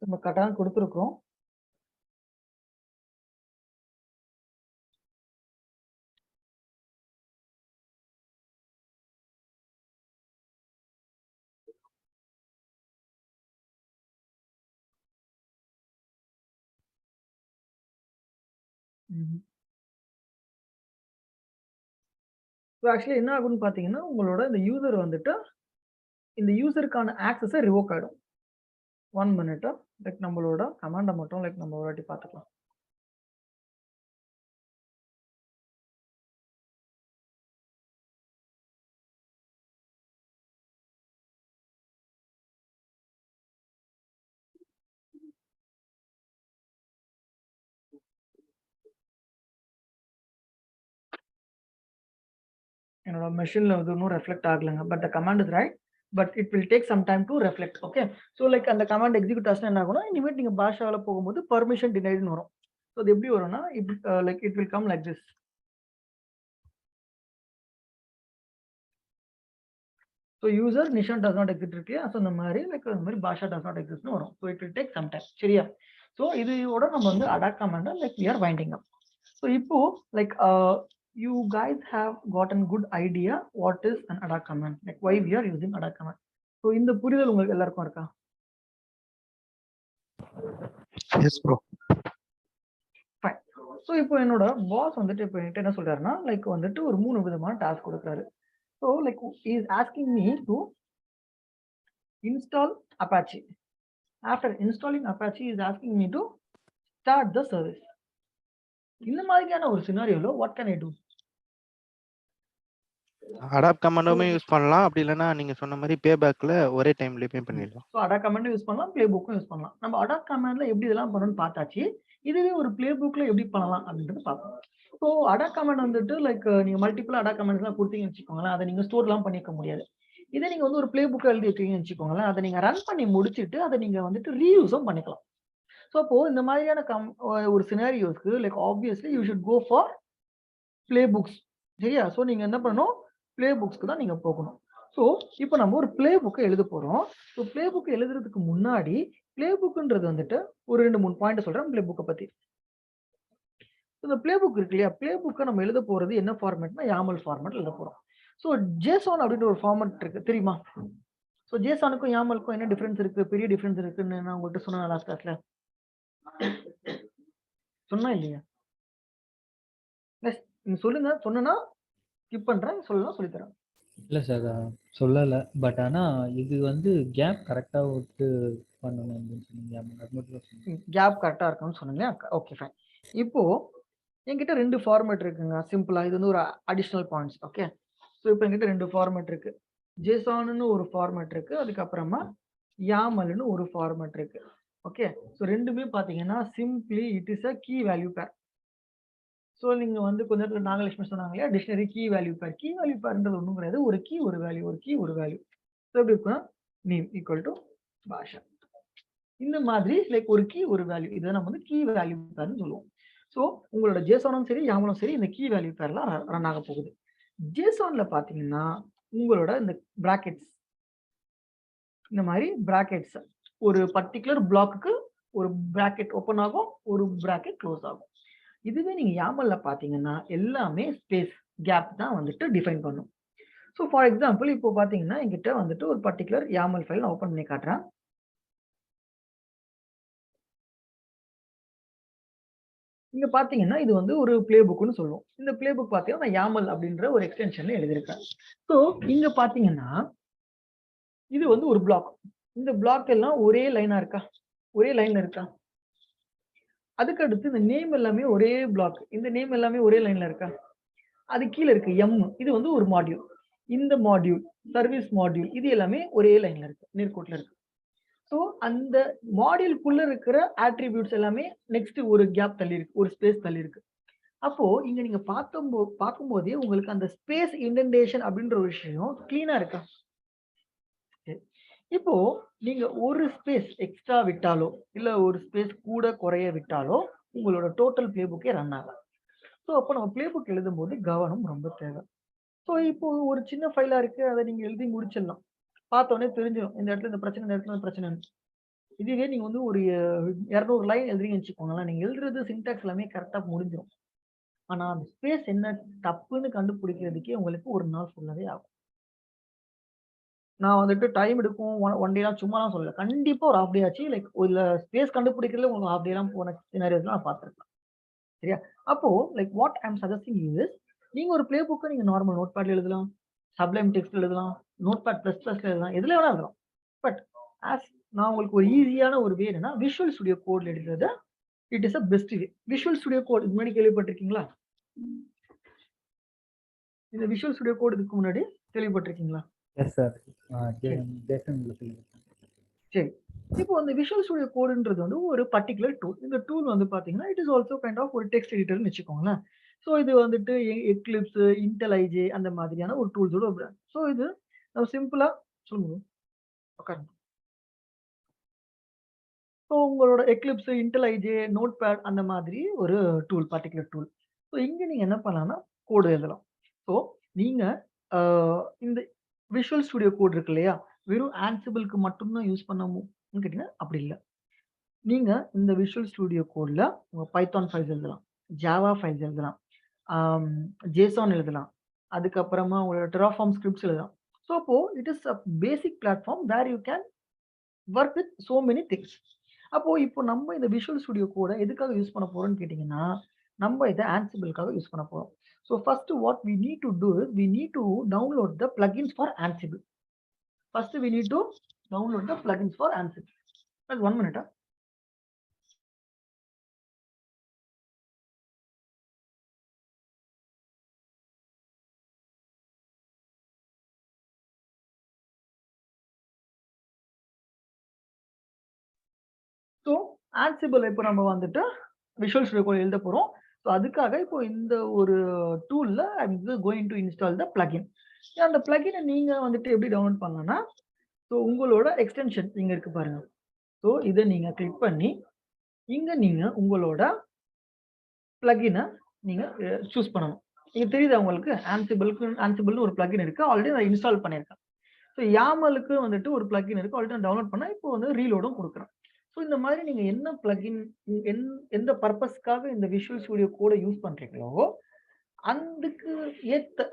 நம்ம கரெக்டாக கொடுத்துருக்கோம். ஸோ ஆக்சுவலி என்ன ஆகும்னு பார்த்தீங்கன்னா உங்களோட இந்த யூசர் வந்துட்டு இந்த யூசருக்கான ஆக்சஸை ரிவோக் ஆகிடும். 1 minute. லைக் நம்மளோட கமாண்டை மட்டும் லைக் நம்ம ஒரு வாட்டி பார்த்துக்கலாம். என்னோட மெஷின்ல வந்து இன்னும் ரெஃப்ளெக்ட் ஆகலைங்க. But the command is right. But it will take some time to reflect. Okay. So like அந்த கமாண்ட் எக்ஸிக்யூட் ஆச்சுன்னா என்ன ஆகும்னா, இனிமேட் நீங்க பாஷால போகும்போது பெர்மிஷன் டினைடுன்னு வரும். ஸோ அது எப்படி வரும்னா, like it will come like this. So user Nishan does not exit இருக்கு. ஸோ இந்த மாதிரி லைக் இந்த மாதிரி பாஷா டஸ் நாட் எக்ஸிட்னு வரும். So it will take some time. சரியா? ஸோ இதோட நம்ம வந்து ad hoc command like we are winding up. So இப்போ like you guys have gotten good idea what is an adak command, like why we are using adak command. So இந்த புரிதல் உங்களுக்கு எல்லாருக்கும் இருக்கா? S bro. ஃபைன். ஸோ இப்போ என்னோட pass வந்துட்டு இப்போ என்கிட்ட என்ன சொல்றாருன்னா, லைக் வந்துட்டு ஒரு 3 விதமான டாஸ்க் கொடுக்குறாரு. So like is asking me to install Apache. After installing Apache is asking me to start the service. இந்த மாதிரியான ஒரு சினாரியோல what can I do? Adapt கமாண்டுமே யூஸ் பண்ணலாம். அப்படி இல்லைன்னா நீங்க சொன்ன மாதிரி பே பேக்ல ஒரே டைம்ல பே பண்ணிடலாம். ஸோ அடாக் கமாண்டும் யூஸ் பண்ணலாம், பிளே புக்கும் யூஸ் பண்ணலாம். நம்ம அடாக் கமாண்ட்ல எப்படி இதெல்லாம் பண்ணணும்னு பார்த்தாச்சு. இதுவே ஒரு பிளே புக்ல எப்படி பண்ணலாம் அப்படின்றது பார்ப்போம். ஸோ அடாக் கமாண்ட் வந்துட்டு லைக் நீங்க மல்டிபிள் அடாக் கமாண்ட்ஸ்லாம் கொடுத்தீங்கன்னு வச்சுக்கோங்களேன், அதை நீங்க ஸ்டோர்லாம் பண்ணிக்க முடியாது. இதே நீங்க வந்து ஒரு பிளே புக் எழுதி வச்சீங்கன்னு வச்சுக்கோங்களேன், அதை நீங்க ரன் பண்ணி முடிச்சுட்டு அதை நீங்க வந்துட்டு ரீயூஸும் பண்ணிக்கலாம். ஸோ அப்போ இந்த மாதிரியான ஒரு சினாரியோஸ்க்கு like obviously you should go for play books. சரியா? ஸோ நீங்க என்ன பண்ணணும், பிளே புக்ஸ்க்கு தான் நீங்க போகணும். ஸோ இப்போ நம்ம ஒரு பிளே புக்கை எழுத போறோம். ஸோ பிளே புக் எழுதுறதுக்கு முன்னாடி பிளே புக்ன்றது வந்துட்டு ஒரு 2-3 பாயிண்ட் சொல்றேன் பிளே புக்கை பத்தி. இந்த பிளே புக் இருக்கு இல்லையா, பிளே புக்கை நம்ம எழுத போறது என்ன ஃபார்மேட்னா YAML ஃபார்மேட் எழுத போறோம். ஸோ ஜேசான் அப்படின்ற ஒரு ஃபார்மேட் இருக்கு தெரியுமா? ஸோ ஜேசானுக்கும் YAMLக்கும் என்ன டிஃபரன்ஸ் இருக்கு? பெரிய டிஃபரன்ஸ் இருக்குன்னு நான் உங்கள்கிட்ட சொன்னேன் லாஸ்ட் கிளாஸ்ல. சொன்னா இல்லையா? நீங்க சொல்லுங்க. சொன்னா ஸ்கிப் பண்றேன், சொல்லலாம் சொல்லித்தரேன். இல்லை சார் சொல்லலை. பட் ஆனால் இது வந்து கேப் கரெக்டாக விட்டு பண்ணணும் அப்படின்னு சொன்னீங்க. அது மட்டும் தான் சொன்னீங்க. கேப் கரெக்டா இருக்குன்னு சொன்னீங்க. Okay fine. இப்போ என்கிட்ட 2 ஃபார்மேட் இருக்குங்க. சிம்பிளா இது வந்து ஒரு அடிஷனல் பாயிண்ட்ஸ். ஓகே. ஸோ இப்போ என்கிட்ட 2 ஃபார்மேட் இருக்கு. ஜேசான்னு ஒரு ஃபார்மேட் இருக்கு, அதுக்கப்புறமா YAMLன்னு ஒரு ஃபார்மேட் இருக்கு. ஓகே. ஸோ ரெண்டுமே பார்த்தீங்கன்னா simply it is a key value pair. So நீங்க வந்து கொஞ்ச நேரத்தில் நாகலட்சுமி சொன்னாங்க இல்லையா, dictionary key value pair. Key value பேர்ன்றது ஒன்றும் கிடையாது, ஒரு கீ ஒரு வேல்யூ, ஒரு கீ ஒரு வேல்யூ. ஸோ எப்படி இருக்குன்னா நேம் ஈக்குவல் டு பாஷா. இந்த மாதிரி லைக் ஒரு கீ ஒரு வேல்யூ, இதை நம்ம வந்து கீ வேல்யூ பேர்னு சொல்லுவோம். ஸோ உங்களோட ஜேசானும் சரி YAMLும் சரி இந்த கீ வேல்யூ பேர்லாம் ரன் ஆக போகுது. ஜேசான்ல பார்த்தீங்கன்னா உங்களோட இந்த பிராக்கெட்ஸ், இந்த மாதிரி பிராக்கெட்ஸ் ஒரு பர்டிகுலர் பிளாக்குக்கு ஒரு பிராக்கெட் ஓப்பன் ஆகும், ஒரு பிராக்கெட் க்ளோஸ் ஆகும். இதுவே நீங்க YAMLல பார்த்தீங்கன்னா எல்லாமே ஸ்பேஸ் கேப் தான் வந்துட்டு டிஃபைன் பண்ணும். ஸோ ஃபார் எக்ஸாம்பிள் இப்போ பார்த்தீங்கன்னா என்கிட்ட வந்துட்டு ஒரு பர்டிகுலர் YAML ஃபைல் நான் ஓப்பன் பண்ணி காட்டுறேன். இங்க பார்த்தீங்கன்னா இது வந்து ஒரு பிளே புக்னு சொல்லுவோம். இந்த பிளே புக் பார்த்தீங்கன்னா நான் YAML அப்படின்ற ஒரு எக்ஸ்டென்ஷன்ல எழுதியிருக்கேன். ஸோ இங்க பார்த்தீங்கன்னா இது வந்து ஒரு பிளாக். இந்த பிளாக் எல்லாம் ஒரே லைனா இருக்கா? ஒரே லைன்ல இருக்கா? அதுக்கு அடுத்து இந்த நேம் எல்லாமே ஒரே பிளாக். இந்த நேம் எல்லாமே ஒரே லைன்ல இருக்கா? அது கீழே இருக்கு M. இது வந்து ஒரு மாடியூல். இந்த மாடியூல் சர்வீஸ் மாடியூல் இது எல்லாமே ஒரே லைன்ல இருக்கு, நேர்கோட்டில் இருக்கு. ஸோ அந்த மாடியூலுக்குள்ள இருக்கிற ஆட்ரிபியூட்ஸ் எல்லாமே நெக்ஸ்ட் ஒரு கேப் தள்ளி இருக்கு, ஒரு ஸ்பேஸ் தள்ளி இருக்கு. அப்போ இங்க நீங்க பார்க்கும்போதே உங்களுக்கு அந்த ஸ்பேஸ் இண்டென்டேஷன் அப்படின்ற ஒரு விஷயம் கிளீனா இருக்கா? இப்போ நீங்க ஒரு ஸ்பேஸ் எக்ஸ்ட்ரா விட்டாலோ இல்ல ஒரு ஸ்பேஸ் கூட குறைய விட்டாலோ உங்களோட டோட்டல் பிளே புக்கே ரன் ஆகும். ஸோ அப்போ நம்ம பிளே புக் எழுதும் போது கவனம் ரொம்ப தேவை. ஸோ இப்போ ஒரு சின்ன ஃபைலா இருக்கு, அதை நீங்க எழுதி முடிச்சிடலாம். பார்த்தோன்னே தெரிஞ்சிடும் இந்த இடத்துல இந்த பிரச்சனை, இந்த இடத்துல பிரச்சனை. இதுவே நீங்க வந்து ஒரு 200 லைன் எழுதுறீங்கன்னு வச்சுக்கோங்களேன், நீங்க எழுதுறது சின்டாக்ஸ் எல்லாமே கரெக்டா முடிஞ்சிடும். ஆனா அந்த ஸ்பேஸ் என்ன தப்புன்னு கண்டுபிடிக்கிறதுக்கே உங்களுக்கு ஒரு நாள் ஃபுல்லாவே ஆகும். நான் வந்துட்டு டைம் எடுக்கும் ஒன் டேலாம் சும்மாலாம் சொல்லல, கண்டிப்பா ஒரு ஹாஃப் டே ஆச்சு. லைக் ஒரு ஸ்பேஸ் கண்டுபிடிக்கிறதுல உங்களுக்கு ஹாஃப் டேலாம் போன சினாரியோஸ்லாம் நான் பார்த்துருக்கேன். சரியா? அப்போ like what I am suggesting is, நீங்க ஒரு பிளே புக்கை நீங்க நார்மல் நோட் பேட்ல எழுதலாம், சப்ளைம் டெக்ஸ்ட்ல எழுதலாம், நோட் பேட் ++ல எழுதலாம், எதுல வேணா எழுதலாம். பட் ஆஸ் நான் உங்களுக்கு ஒரு ஈஸியான ஒரு வே என்னன்னா விஷுவல் ஸ்டுடியோ கோட்ல எழுதுறது it is a best way. Visual Studio Code இது முன்னாடி கேள்விப்பட்டிருக்கீங்களா? இந்த விஷுவல் ஸ்டுடியோ கோட் இதுக்கு முன்னாடி கேள்விப்பட்டிருக்கீங்களா? Yes sir. சரி. இப்போ அந்த விஷுவல் ஸ்டுடியோ கோடுன்றது வந்து ஒரு பர்டிகுலர் டூல். இந்த டூல் வந்து பாத்தீங்கன்னா it is also kind of ஒரு டெக்ஸ்ட் எடிட்டர்னு வச்சுக்கோங்களேன். ஸோ இது வந்துட்டு எக்லிப்ஸ், இன்டெலைஜ் அந்த மாதிரியான ஒரு டூல்ஸோட ஒரு பிராண்ட். ஸோ இது நம்ம சிம்பிளா சொல்லுங்க. உட்காருங்க. ஸோ உங்களோட எக்லிப்ஸ், இன்டெலைஜ், நோட்பேட் அந்த மாதிரி ஒரு டூல், பர்ட்டிகுலர் டூல். ஸோ இங்க நீங்க என்ன பண்ணலாம்னா கோடு எழுதலாம். ஸோ நீங்க இந்த விஷுவல் ஸ்டுடியோ கோட் இருக்கு இல்லையா? வெறும் ஆன்சிபிள்க்கு மட்டும் தான் யூஸ் பண்ணணும்னு கேட்டீங்கன்னா அப்படி இல்ல. நீங்க இந்த விஷுவல் ஸ்டுடியோ கோட்ல உங்க பைத்தான் ஃபைல்ஸ் எழுதலாம், ஜாவா ஃபைல்ஸ் எழுதலாம், ஜேசன் எழுதலாம், அதுக்கப்புறமா உங்களோட டெராஃபார்ம் ஸ்கிரிப்ட்ஸ் எழுதலாம். ஸோ அப்போ it is a basic platform where you can work with so many things. அப்போ இப்போ நம்ம இந்த விஷுவல் ஸ்டுடியோ கோட எதுக்காக யூஸ் பண்ண போறோம்னு கேட்டீங்கன்னா, நம்ம இத ஆன்சிபிள்காக யூஸ் பண்ண போறோம். So first what we need to do is we need to download the plugins for Ansible. First we need to download the plugins for Ansible. Just 1 minute. So Ansible இப்போ நம்ம வந்துட்டு விஷுவல் ஸ்டுடியோ கோட் எழுத போறோம். So அதுக்காக இப்போ இந்த ஒரு டூல்ல I am going to install the plugin. அந்த பிளகினை நீங்க வந்துட்டு எப்படி டவுன்லோட் பண்ணலாம்னா, ஸோ உங்களோட எக்ஸ்டென்ஷன் இங்க இருக்கு பாருங்க. ஸோ இதை நீங்க கிளிக் பண்ணி இங்க நீங்க உங்களோட பிளகினை நீங்க சூஸ் பண்ணணும். இங்க தெரியுதா உங்களுக்கு? ஆன்சிபிள்னு ஒரு பிளகின் இருக்கு. ஆல்ரெடி நான் இன்ஸ்டால் பண்ணியிருக்கேன். ஸோ யாமலுக்கு வந்துட்டு ஒரு பிளகின் இருக்கு. ஆல்ரெடி நான் டவுன்லோட் பண்ணேன். இப்போ வந்து ரீலோடும் கொடுக்குறேன். ஸோ இந்த மாதிரி நீங்க என்ன பிளகின் எந்த பர்பஸ்க்காக இந்த விஷுவல் ஸ்டுடியோ கோட யூஸ் பண்றீங்களோ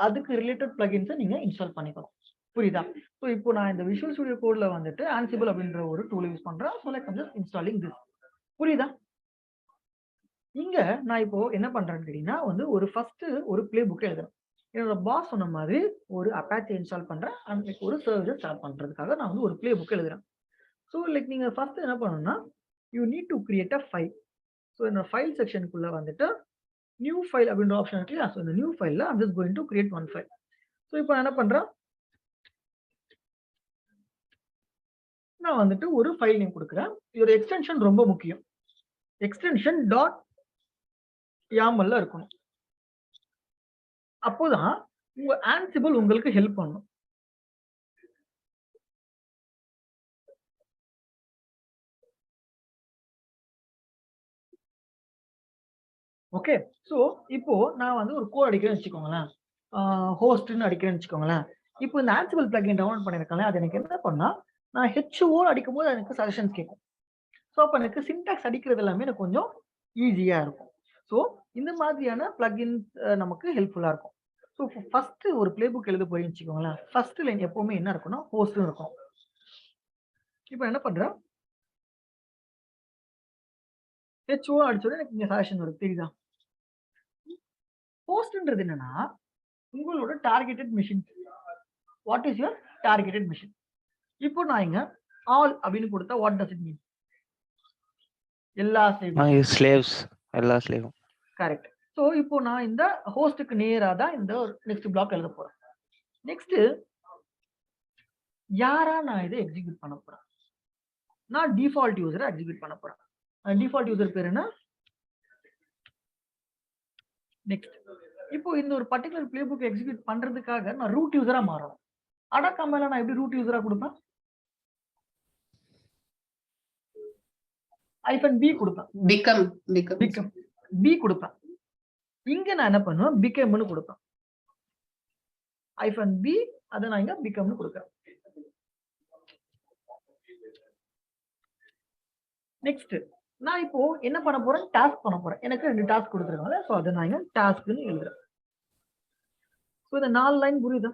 அதுக்கு ரிலேட்டட் பிளகின்ஸை நீங்க இன்ஸ்டால் பண்ணிக்கணும். புரியுதா? ஸோ இப்போ நான் இந்த விஷுவல் ஸ்டுடியோ கோட்ல வந்துட்டு ஆன்சிபிள் அப்படின்ற ஒரு டூல் யூஸ் பண்றேன். So like just installing this. புரியுதா? இங்க நான் இப்போ என்ன பண்றேன்னு கேட்டீங்கன்னா வந்து ஒரு ஃபர்ஸ்ட் ஒரு பிளே புக் எழுதுறேன். என்னோட பாஸ் சொன்ன மாதிரி ஒரு அப்பாச்சி இன்ஸ்டால் பண்றேன் அண்ட் லைக் ஒரு சர்வீஸ் ஸ்டார்ட் பண்றதுக்காக நான் வந்து ஒரு பிளே புக் எழுதுறேன். ஸோ லைக் நீங்க ஃபர்ஸ்ட் என்ன பண்ணணும்னா you need to create a file. So இந்த ஃபைல் செக்ஷனுக்குள்ள வந்துட்டு நியூ ஃபைல் அப்படின்ற ஆப்ஷன் இருக்கு இல்லையா? ஸோ இந்த நியூ ஃபைல்ல I'm just going to create one file. So இப்போ நான் என்ன பண்றேன், நான் வந்துட்டு ஒரு ஃபைல் நேம் கொடுக்குறேன். இதோட எக்ஸ்டென்ஷன் ரொம்ப முக்கியம். எக்ஸ்டென்ஷன் டாட் யாமல்ல இருக்கணும். அப்போதான் உங்க ஆன்சிபிள் உங்களுக்கு ஹெல்ப் பண்ணும். ஓகே. ஸோ இப்போ நான் வந்து ஒரு கோட் அடிக்கிறேன்னு வச்சுக்கோங்களேன், ஹோஸ்ட்னு அடிக்கிறேன்னு வச்சுக்கோங்களேன். இப்போ இந்த ஆன்சிபிள் பிளகின் டவுன்லோட் பண்ணியிருக்கேன், அது எனக்கு என்ன பண்ணா நான் ஹெச்ஓ அடிக்கும் போது எனக்கு சஜஷன்ஸ் கேட்கும். ஸோ அப்போ எனக்கு சின்டாக்ஸ் அடிக்கிறது எல்லாமே எனக்கு கொஞ்சம் ஈஸியா இருக்கும். ஸோ இந்த மாதிரியான பிளகின்ஸ் நமக்கு ஹெல்ப்ஃபுல்லா இருக்கும். ஸோ ஃபர்ஸ்ட் ஒரு பிளே புக் எழுத போறீங்கன்னு வச்சுக்கோங்களேன், ஃபர்ஸ்ட் லைன் எப்பவுமே என்ன இருக்கும்னா ஹோஸ்ட்னு இருக்கும். இப்போ என்ன பண்றேன், ஹெச்ஓ அடிச்சோட எனக்கு இங்க சஜஷன் வருது. தெரியுதா? ஹோஸ்ட்ன்றது என்னன்னா உங்களோட targeted machine. What is your targeted machine? இப்போ நான் இங்க ஆல் அப்படின்னு கொடுத்தா வாட் டஸ் இட் மீன்? எல்லா ஸ்லேவ்ஸ், எல்லா ஸ்லேவும். கரெக்ட். ஸோ இப்போ நான் இந்த ஹோஸ்டுக்கு நேரா தான் இந்த நெக்ஸ்ட் பிளாக் எழுத போறேன். நெக்ஸ்ட் யாரா நான் இதை எக்ஸிக்யூட் பண்ண போறேன்? நான் டிஃபால்ட் யூசரை எக்ஸிக்யூட் பண்ண போறேன். டிஃபால்ட் யூசர் பேர் என்ன? நெக்ஸ்ட் இப்போ இந்த ஒரு பர்டிகுலர் பிளே புக் எக்ஸிக்யூட் பண்றதுக்காக நான் ரூட் யூசரா மாறணும். அடக்கமேல நான் எப்படி ரூட் யூசரா கொடுப்பேன்? -b கொடுப்பேன். பிகம் பி கொடுப்பேன். இங்க நான் என்ன பண்ணுவேன், பிகம்னு கொடுப்பேன். -b அதை நான் இங்க பிகம்னு கொடுக்குறேன். நெக்ஸ்ட் நான் இப்போ என்ன பண்ண போறேன், டாஸ்க் பண்ண போறேன். எனக்கு 2 டாஸ்க் கொடுத்துருக்காங்க. ஸோ அதை நான் இங்க டாஸ்க்னு எழுதுறேன். ஸோ இந்த 4 லைன் புரியுதா?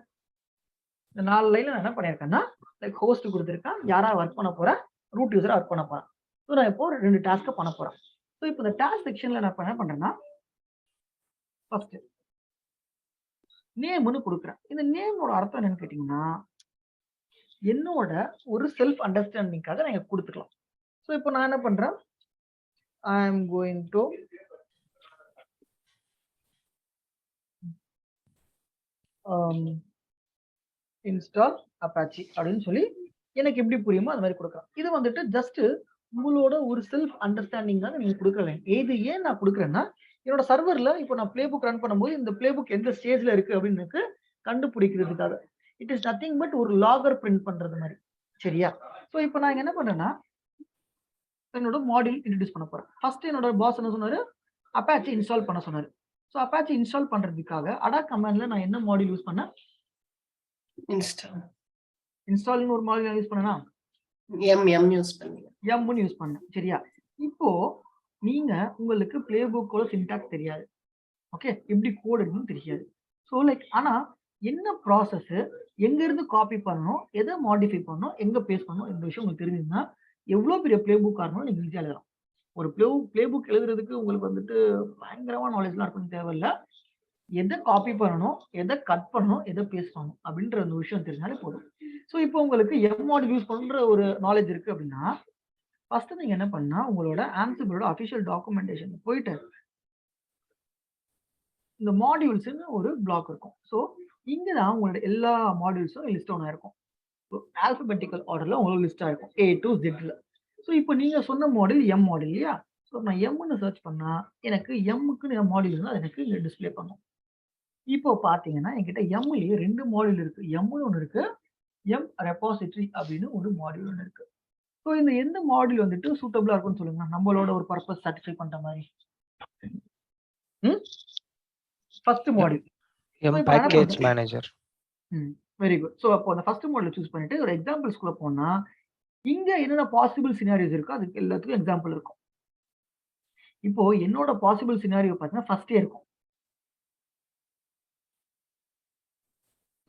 இந்த 4 லைன்ல நான் என்ன பண்ணியிருக்கேன்னா லைக் ஹோஸ்ட் கொடுத்துருக்கேன், யாரா ஒர்க் பண்ண போறேன், ரூட் யூசரா ஒர்க் பண்ண போறேன். ஸோ நான் இப்போ 2 டாஸ்க் பண்ண போறேன். ஸோ இப்போ இந்த டாஸ்க் செக்ஷன்ல நான் என்ன பண்றேன்னா ஃபர்ஸ்ட் நேம்னு கொடுக்குறேன். இந்த நேமோட அர்த்தம் என்னன்னு கேட்டீங்கன்னா என்னோட ஒரு செல்ஃப் அண்டர்ஸ்டாண்டிங்காக நான் இங்க கொடுத்துக்கலாம். ஸோ இப்போ நான் என்ன பண்றேன், I am going to install Apache அப்படின்னு சொல்லி எனக்கு எப்படி புரியுமோ அது மாதிரி கொடுக்குறேன். இது வந்துட்டு ஜஸ்ட் உங்களோட ஒரு செல்ஃப் அண்டர்ஸ்டாண்டிங்காக நீங்க கொடுக்கல. இது ஏன் நான் கொடுக்குறேன்னா என்னோட சர்வர்ல இப்போ நான் பிளே புக் ரன் பண்ணும்போது இந்த பிளே புக் எந்த ஸ்டேஜ்ல இருக்கு அப்படின்னு எனக்கு கண்டுபிடிக்கிறதுக்காக. இட் இஸ் நத்திங் பட் ஒரு லாகர் பிரிண்ட் பண்றது மாதிரி. சரியா? ஸோ இப்போ நான் என்ன பண்றேன்னா என்னோட மாடியூல் இன்ட்ரோடியூஸ் பண்ண போறேன். ஃபர்ஸ்ட் என்னோட பாஸ் என்ன சொன்னாரு, அப்பாச்சி இன்ஸ்டால் பண்ண சொன்னாரு. ஸோ அப்பாச்சி இன்ஸ்டால் பண்றதுக்காக அடா கமாண்ட்ல நான் என்ன மாடியூல் யூஸ் பண்ணேன்? இன்ஸ்டால்னு ஒரு மாடியூல் யூஸ் பண்ணேனா? எம் யூஸ் பண்ணீங்க. எம்னு யூஸ் பண்ணேன். சரியா? இப்போ நீங்க உங்களுக்கு பிளே புக்கோட சின்டாக்ஸ் தெரியாது. ஓகே? எப்படி கோட் இருக்குன்னு தெரியாது. ஸோ ஆனா என்ன ப்ராசஸ், எங்க இருந்து காப்பி பண்ணணும், எதை மாடிஃபை பண்ணணும், எங்க பேஸ்ட் பண்ணணும் இந்த விஷயம் உங்களுக்கு தெரிஞ்சதுன்னா, எவ்வளவு பெரிய பிளே புக்கா இருந்தாலும் நீங்க ஈஸியா எழுதலாம். ஒரு பிளே புக் எழுதுறதுக்கு உங்களுக்கு வந்துட்டு பயங்கரமான நாலேஜ்லாம் இருக்கணும் தேவையில்ல. எதை காப்பி பண்ணணும், எதை கட் பண்ணணும், எதை பேஸ்ட் பண்ணணும் அப்படின்ற அந்த விஷயம் தெரிஞ்சாலே போதும். ஸோ இப்போ உங்களுக்கு எம் மாடியூல் யூஸ் பண்ற ஒரு நாலேஜ் இருக்கு அப்படின்னா, ஃபர்ஸ்ட் நீங்க என்ன பண்ணா உங்களோட ஆன்சிபிளோட அஃபிஷியல் டாக்குமெண்டேஷன் போயிட்டு இந்த மாடியூல்ஸ்னு ஒரு பிளாக் இருக்கும். ஸோ இங்க தான் உங்களோட எல்லா மாடியூல்ஸும் லிஸ்ட் ஒன்று இருக்கும். ஆல்பபெட்டிக்கல் ஆர்டர்ல உங்களுக்கு லிஸ்ட் ஆயிருக்கும் A to Zல. ஸோ இப்போ நீங்க சொன்ன மாடியூல் எம் மாடியூல் இல்லையா? ஸோ நான் எம்னு சர்ச் பண்ணா எனக்கு எம்முக்குன்னு மாடியூல் இருந்தால் எனக்கு இங்க டிஸ்பிளே பண்ணும். இப்போ பாத்தீங்கன்னா என்கிட்ட எம்லயே 2 மாடியூல் இருக்கு. எம்னு ஒன்று இருக்கு, எம் ரெபாசிட்டரி அப்படின்னு ஒரு மாடியூல் ஒன்று இருக்கு. ஸோ இந்த எந்த மாடியூல் வந்துட்டு சூட்டபிளா இருக்கும்னு சொல்லுங்க, நம்மளோட ஒரு பர்பஸ் சாட்டிஸ்ஃபை பண்ற மாதிரி. First module M package manager. Very good. So அப்போ அந்த ஃபர்ஸ்ட் மாடியூல் சூஸ் பண்ணிட்டு ஒரு எக்ஸாம்பிள்ஸ்குள்ள போனா இங்க என்னென்ன பாசிபிள் சினாரியோஸ் இருக்கோ அதுக்கு எல்லாத்துக்கும் எக்ஸாம்பிள் இருக்கும். இப்போ என்னோட பாசிபிள் சினாரியோ பார்த்தீங்கன்னா ஃபர்ஸ்டே இருக்கும்.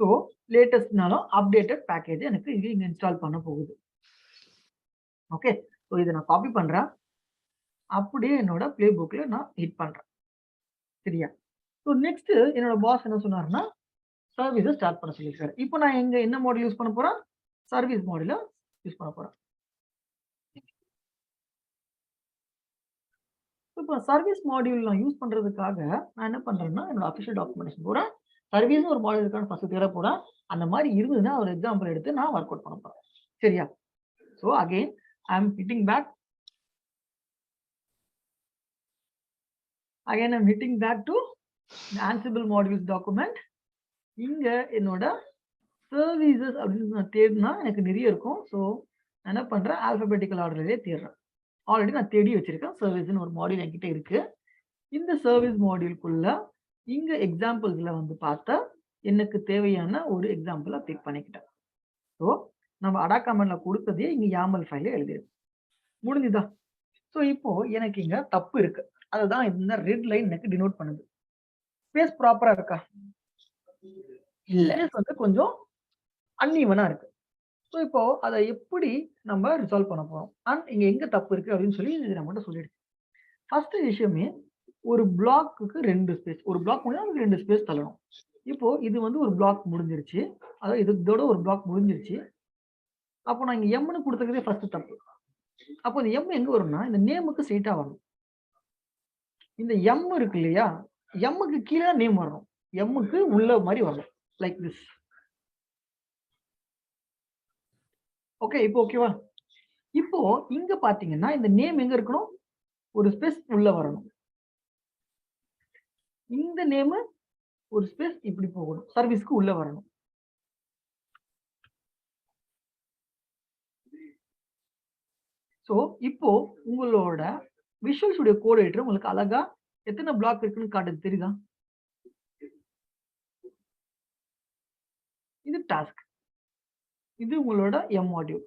ஸோ லேட்டஸ்ட்னாலும் அப்டேட்டட் பேக்கேஜ் எனக்கு இது இங்க இன்ஸ்டால் பண்ண போகுது. ஓகே. ஸோ இதை நான் காப்பி பண்றேன், அப்படியே என்னோட பிளே புக்ல நான் ஹிட் பண்றேன். சரியா? ஸோ நெக்ஸ்ட் என்னோட பாஸ் என்ன சொன்னாருன்னா சர்வீஸை ஸ்டார்ட் பண்ண சொல்லியிருக்காரு. இப்போ நான் எங்க என்ன மாடல் யூஸ் பண்ண போறேன்? சர்வீஸ் மாடல யூஸ் பண்ண போறேன். இப்போ சர்வீஸ் மாடியூல் நான் யூஸ் பண்றதுக்காக நான் என்ன பண்றேன்னா என்னோட அஃபிஷியல் டாக்குமெண்டேஷன் போறேன். சர்வீஸ் ஒரு மாடல் இருக்கான்னு ஃபர்ஸ்ட் தேட போறேன். அந்த மாதிரி இருந்ததுன்னா ஒரு எக்ஸாம்பிள் எடுத்து நான் ஒர்க் அவுட் பண்ண போறேன். சரியா? So again I am hitting back. Again, I'm hitting back to the Ansible modules document. இங்க என்னோட services அப்படின்னு நான் தேடினா எனக்கு நிறைய இருக்கும். ஸோ நான் என்ன பண்றேன், ஆல்பபெட்டிக்கல் ஆர்டர்லயே தேடுறேன். ஆல்ரெடி நான் தேடி வச்சிருக்கேன். சர்வீஸ்னு ஒரு மாடியூல் என்கிட்ட இருக்கு. இந்த சர்வீஸ் மாடியூல்குள்ள இங்க எக்ஸாம்பிள்ஸ்ல வந்து பார்த்தா எனக்கு தேவையான ஒரு எக்ஸாம்பிளை பிக் பண்ணிக்கிட்டேன். ஸோ நம்ம அடா கமாண்ட்ல கொடுத்ததே இங்க YAML ஃபைல எழுதிருக்கு. முடிஞ்சுதா? ஸோ இப்போ எனக்கு இங்க தப்பு இருக்கு. அதுதான் இந்த ரெட் லைன் எனக்கு டினோட் பண்ணுது. ஸ்பேஸ் ப்ராப்பரா இருக்கா? இல்ல. ஸ்பேஸ் வந்து கொஞ்சம் அன்ஈவனா இருக்கு. ஸோ இப்போ அதை எப்படி நம்ம ரிசால்வ் பண்ண போறோம்? அண்ட் இங்க எங்க தப்பு இருக்கு அப்படின்னு சொல்லி இது நம்மகிட்ட சொல்லிடுச்சு. ஃபர்ஸ்ட் விஷயமே ஒரு பிளாக்குக்கு 2 ஸ்பேஸ். ஒரு பிளாக் முடிஞ்சா அதுக்கு 2 ஸ்பேஸ் தள்ளணும். இப்போ இது வந்து ஒரு பிளாக் முடிஞ்சிருச்சு. அதாவது இதோட ஒரு பிளாக் முடிஞ்சிருச்சு. அப்போ நான் இங்க எம்னு கொடுத்துக்கிறதே ஃபர்ஸ்ட் தப்பு. அப்போ இந்த எம் எங்க வரும்னா இந்த நேமுக்கு ஸ்ட்ரெயிட்டா வரணும். இந்த எம் இருக்கு இல்லையா? எம்முக்கு கீழே நேம் வரணும். எம்முக்கு உள்ள மாதிரி வரணும். Like this. ஓகே. இப்போ ஓகேவா? இப்போ இங்க பாத்தீங்கன்னா இந்த நேம் எங்க இருக்கணும்? ஒரு ஸ்பேஸ் உள்ள வரணும். இந்த நேம் ஒரு ஸ்பேஸ் இப்படி போகணும். சர்வீஸ்க்கு உள்ள வரணும். சோ இப்போ உங்களோட விஷுவல் ஸ்டுடியோ கோட் எடிட்டர் உங்களுக்கு அழகா எத்தனை பிளாக் இருக்குன்னு காட்டுது தெரியுதா? இது டாஸ்க். இது உங்களோட எம் மாடியூல்.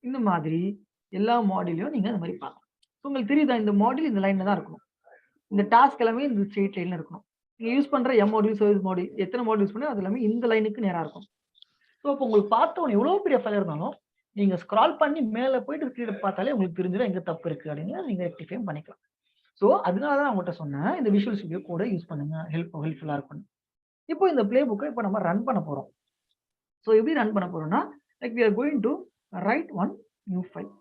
இந்த மாதிரி எல்லா மாடியூலையும் நீங்க அந்த மாதிரி பார்க்கலாம். உங்களுக்கு தெரியுதா இந்த மாடியூல் இந்த லைன்ல தான் இருக்கணும். இந்த டாஸ்க் எல்லாமே இந்த ஸ்ட்ரெயிட் லைன்ல இருக்கணும். நீங்க யூஸ் பண்ற எம் மாடியூல், சர்வீஸ் மாடியூல் எத்தனை மாடியூல் யூஸ் பண்ணி அது எல்லாமே இந்த லைனுக்கு நேரா இருக்கும். ஸோ அப்போ உங்களுக்கு பார்த்த உடனே எவ்வளவு பெரிய ஃபைல் இருந்தாலும் நீங்க ஸ்க்ரால் பண்ணி மேல போயிட்டு கீழே பார்த்தாலே உங்களுக்கு தெரிஞ்சிடும் எங்க தப்பு இருக்கு அப்படின்னு நீங்க ரெக்டிஃபை பண்ணிக்கலாம். ஸோ அதனால தான் உங்கள்கிட்ட சொன்னேன் இந்த விஷுவல் ஸ்டுடியோ கோட யூஸ் பண்ணுங்க, ஹெல்ப்ஃபுல்லா இருக்கும். இப்போ இந்த பிளே புக்கை இப்போ நம்ம ரன் பண்ண போறோம். ஸோ எப்படி ரன் பண்ண போறோம்னா like we are going to write one new file.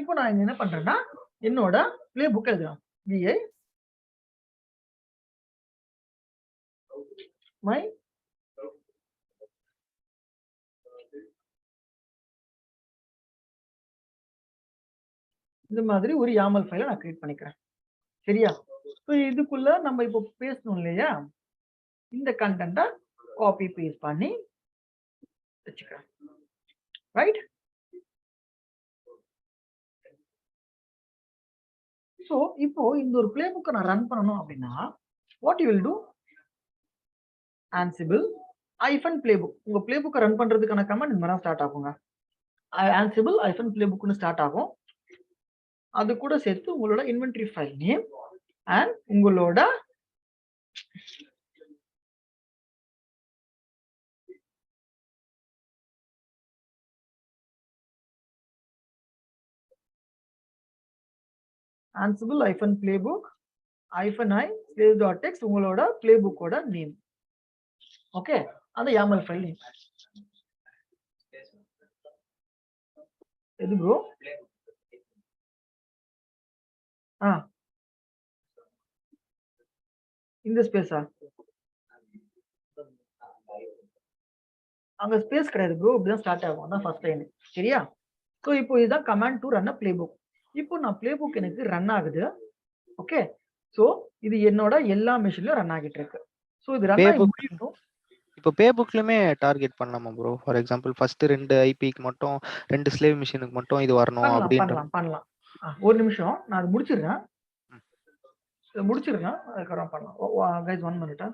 இப்போ நான் இங்க என்ன பண்றேன்னா என்னோட பிளே புக் எழுதுறேன். VI my இந்த மாதிரி ஒரு YAML ஃபைல நான் கிரியேட் பண்ணிக்கிறேன். சரியா? ஸோ இதுக்குள்ள நம்ம இப்போ பேசணும் இல்லையா? இந்த கண்டென்ட்ட காப்பி பேஸ்ட் பண்ணி வச்சுக்கிறேன். ரைட்? ஸோ இப்போ இந்த ஒரு பிளே புக்க நான் ரன் பண்ணணும் அப்படின்னா what you will do Ansible -playbook. உங்க பிளே புக்க ரன் பண்றதுக்கான கமாண்ட் இந்த மாதிரி ஸ்டார்ட் ஆகுங்க. Ansible -playbookனு ஸ்டார்ட் ஆகும். அது கூட சேர்த்து உங்களோட இன்வென்டரி ஃபைல் நேம் அண்ட் உங்களோட Ansible -playbook -i slave.txt உங்களோட பிளேபுக்கோட நேம். ஓகே, அந்த YAML ஃபைல் நேம். எது ப்ரோ? இந்த ஸ்பேஸா? அங்க ஸ்பேஸ் கிடையாது ப்ரோ. இப்படிதான் ஸ்டார்ட் ஆகும். அதான் ஃபர்ஸ்ட் லைன். சரியா? ஸோ இப்போ இதுதான் command to run a playbook. இப்போ நான் பிளேபுக் எனக்கு ரன் ஆகுது. ஓகே, ஸோ இது என்னோட எல்லா மெஷின்லயும் ரன் ஆகிட்டு இருக்கு. ஸோ இது ரன் ஆகி முடியணும். இப்போ பே புக்லயுமே டார்கெட் பண்ணலாமா ப்ரோ? ஃபார் எக்ஸாம்பிள் ஃபர்ஸ்ட் 2 ஐபிக்கு மட்டும் 2 ஸ்லேவ் மிஷினுக்கு மட்டும் இது வரணும் அப்படின்ற பண்ணலாம். ஒரு நிமிஷம் நான் அது முடிச்சிடுறேன். அதுக்கப்புறம் பண்ணலாம். Guys 1 minute.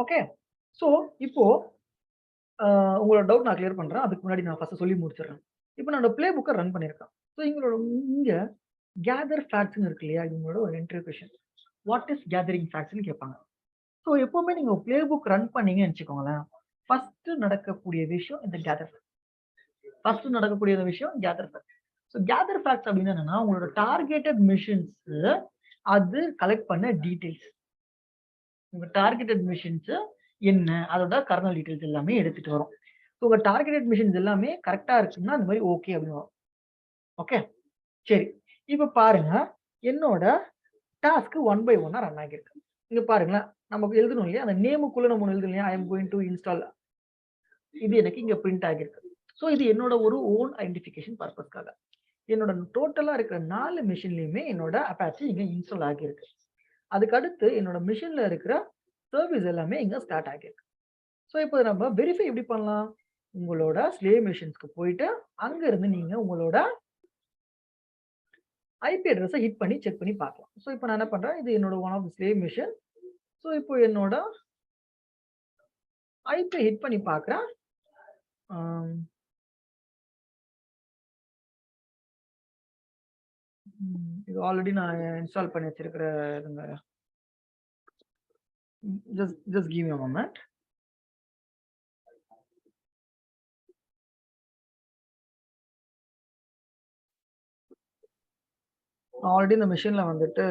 ஓகே, ஸோ இப்போ உங்களோட டவுட் நான் கிளியர் பண்றேன். அதுக்கு முன்னாடி நான் ஃபர்ஸ்ட் சொல்லி முடிச்சிடுறேன். இப்போ நான் பிளே புக்கை ரன் பண்ணியிருக்கேன். ஸோ இங்க கேதர் ஃபேக்ட்ஸ்னு இருக்கு இல்லையா? இவங்களோட ஒரு interview question. What is gathering ஃபேக்ட்ஸ்னு கேட்பாங்க. ஸோ எப்பவுமே நீங்க பிளே புக் ரன் பண்ணீங்கன்னு வச்சுக்கோங்களேன், ஃபர்ஸ்ட் நடக்கக்கூடிய விஷயம் இந்த gather fact. So gather facts அப்படின்னு என்னன்னா உங்களோட டார்கெட்டட் மிஷின்ஸ் அது கலெக்ட் பண்ண டீடைல்ஸ். உங்க டார்கெட்டட் மிஷின்ஸ் என்ன, அதோட கர்னல் டீடைல்ஸ் எல்லாமே எடுத்துட்டு வரும். ஸோ உங்க டார்கெட்டட் மிஷின்ஸ் எல்லாமே கரெக்டா இருக்குன்னா அந்த மாதிரி ஓகே அப்படின்னு வரும். ஓகே, சரி. இப்ப பாருங்க, என்னோட டாஸ்க் 1 by 1 ரன் ஆகிருக்கு. இங்க பாருங்களேன், நமக்கு எழுதணும் இல்லையா? அந்த நேமுக்குள்ள நம்ம எழுதணும் இல்லையா? I am going to install. இது எனக்கு இங்க பிரிண்ட் ஆகிருக்கு. ஸோ இது என்னோட ஒரு ஓன் ஐடென்டிஃபிகேஷன் பர்பஸ்க்காக. என்னோட டோட்டலா இருக்கிற 4 மிஷின்லயுமே என்னோட அப்பாச்சி இங்க இன்ஸ்டால் ஆகியிருக்கு. அதுக்கு அடுத்து என்னோட மிஷின்ல இருக்கிற சர்வீஸ் எல்லாமே இங்க ஸ்டார்ட் ஆகிருக்கு. ஸோ இப்போ நம்ம வெரிஃபை எப்படி பண்ணலாம்? உங்களோட ஸ்லேவ் மிஷின்ஸ்க்கு போயிட்டு அங்க இருந்து நீங்க உங்களோட ஐபி அட்ரஸை ஹிட் பண்ணி செக் பண்ணி பார்க்கலாம். ஸோ இப்போ நான் என்ன பண்றேன், இது என்னோட one of slave machine. So இப்போ என்னோட ஐபி ஹிட் பண்ணி பார்க்குறேன். இது ஆல்ரெடி நான் இன்ஸ்டால் பண்ணி வச்சிருக்கிற இதுங்க. just give me a moment. Already இந்த மிஷின்ல வந்துட்டு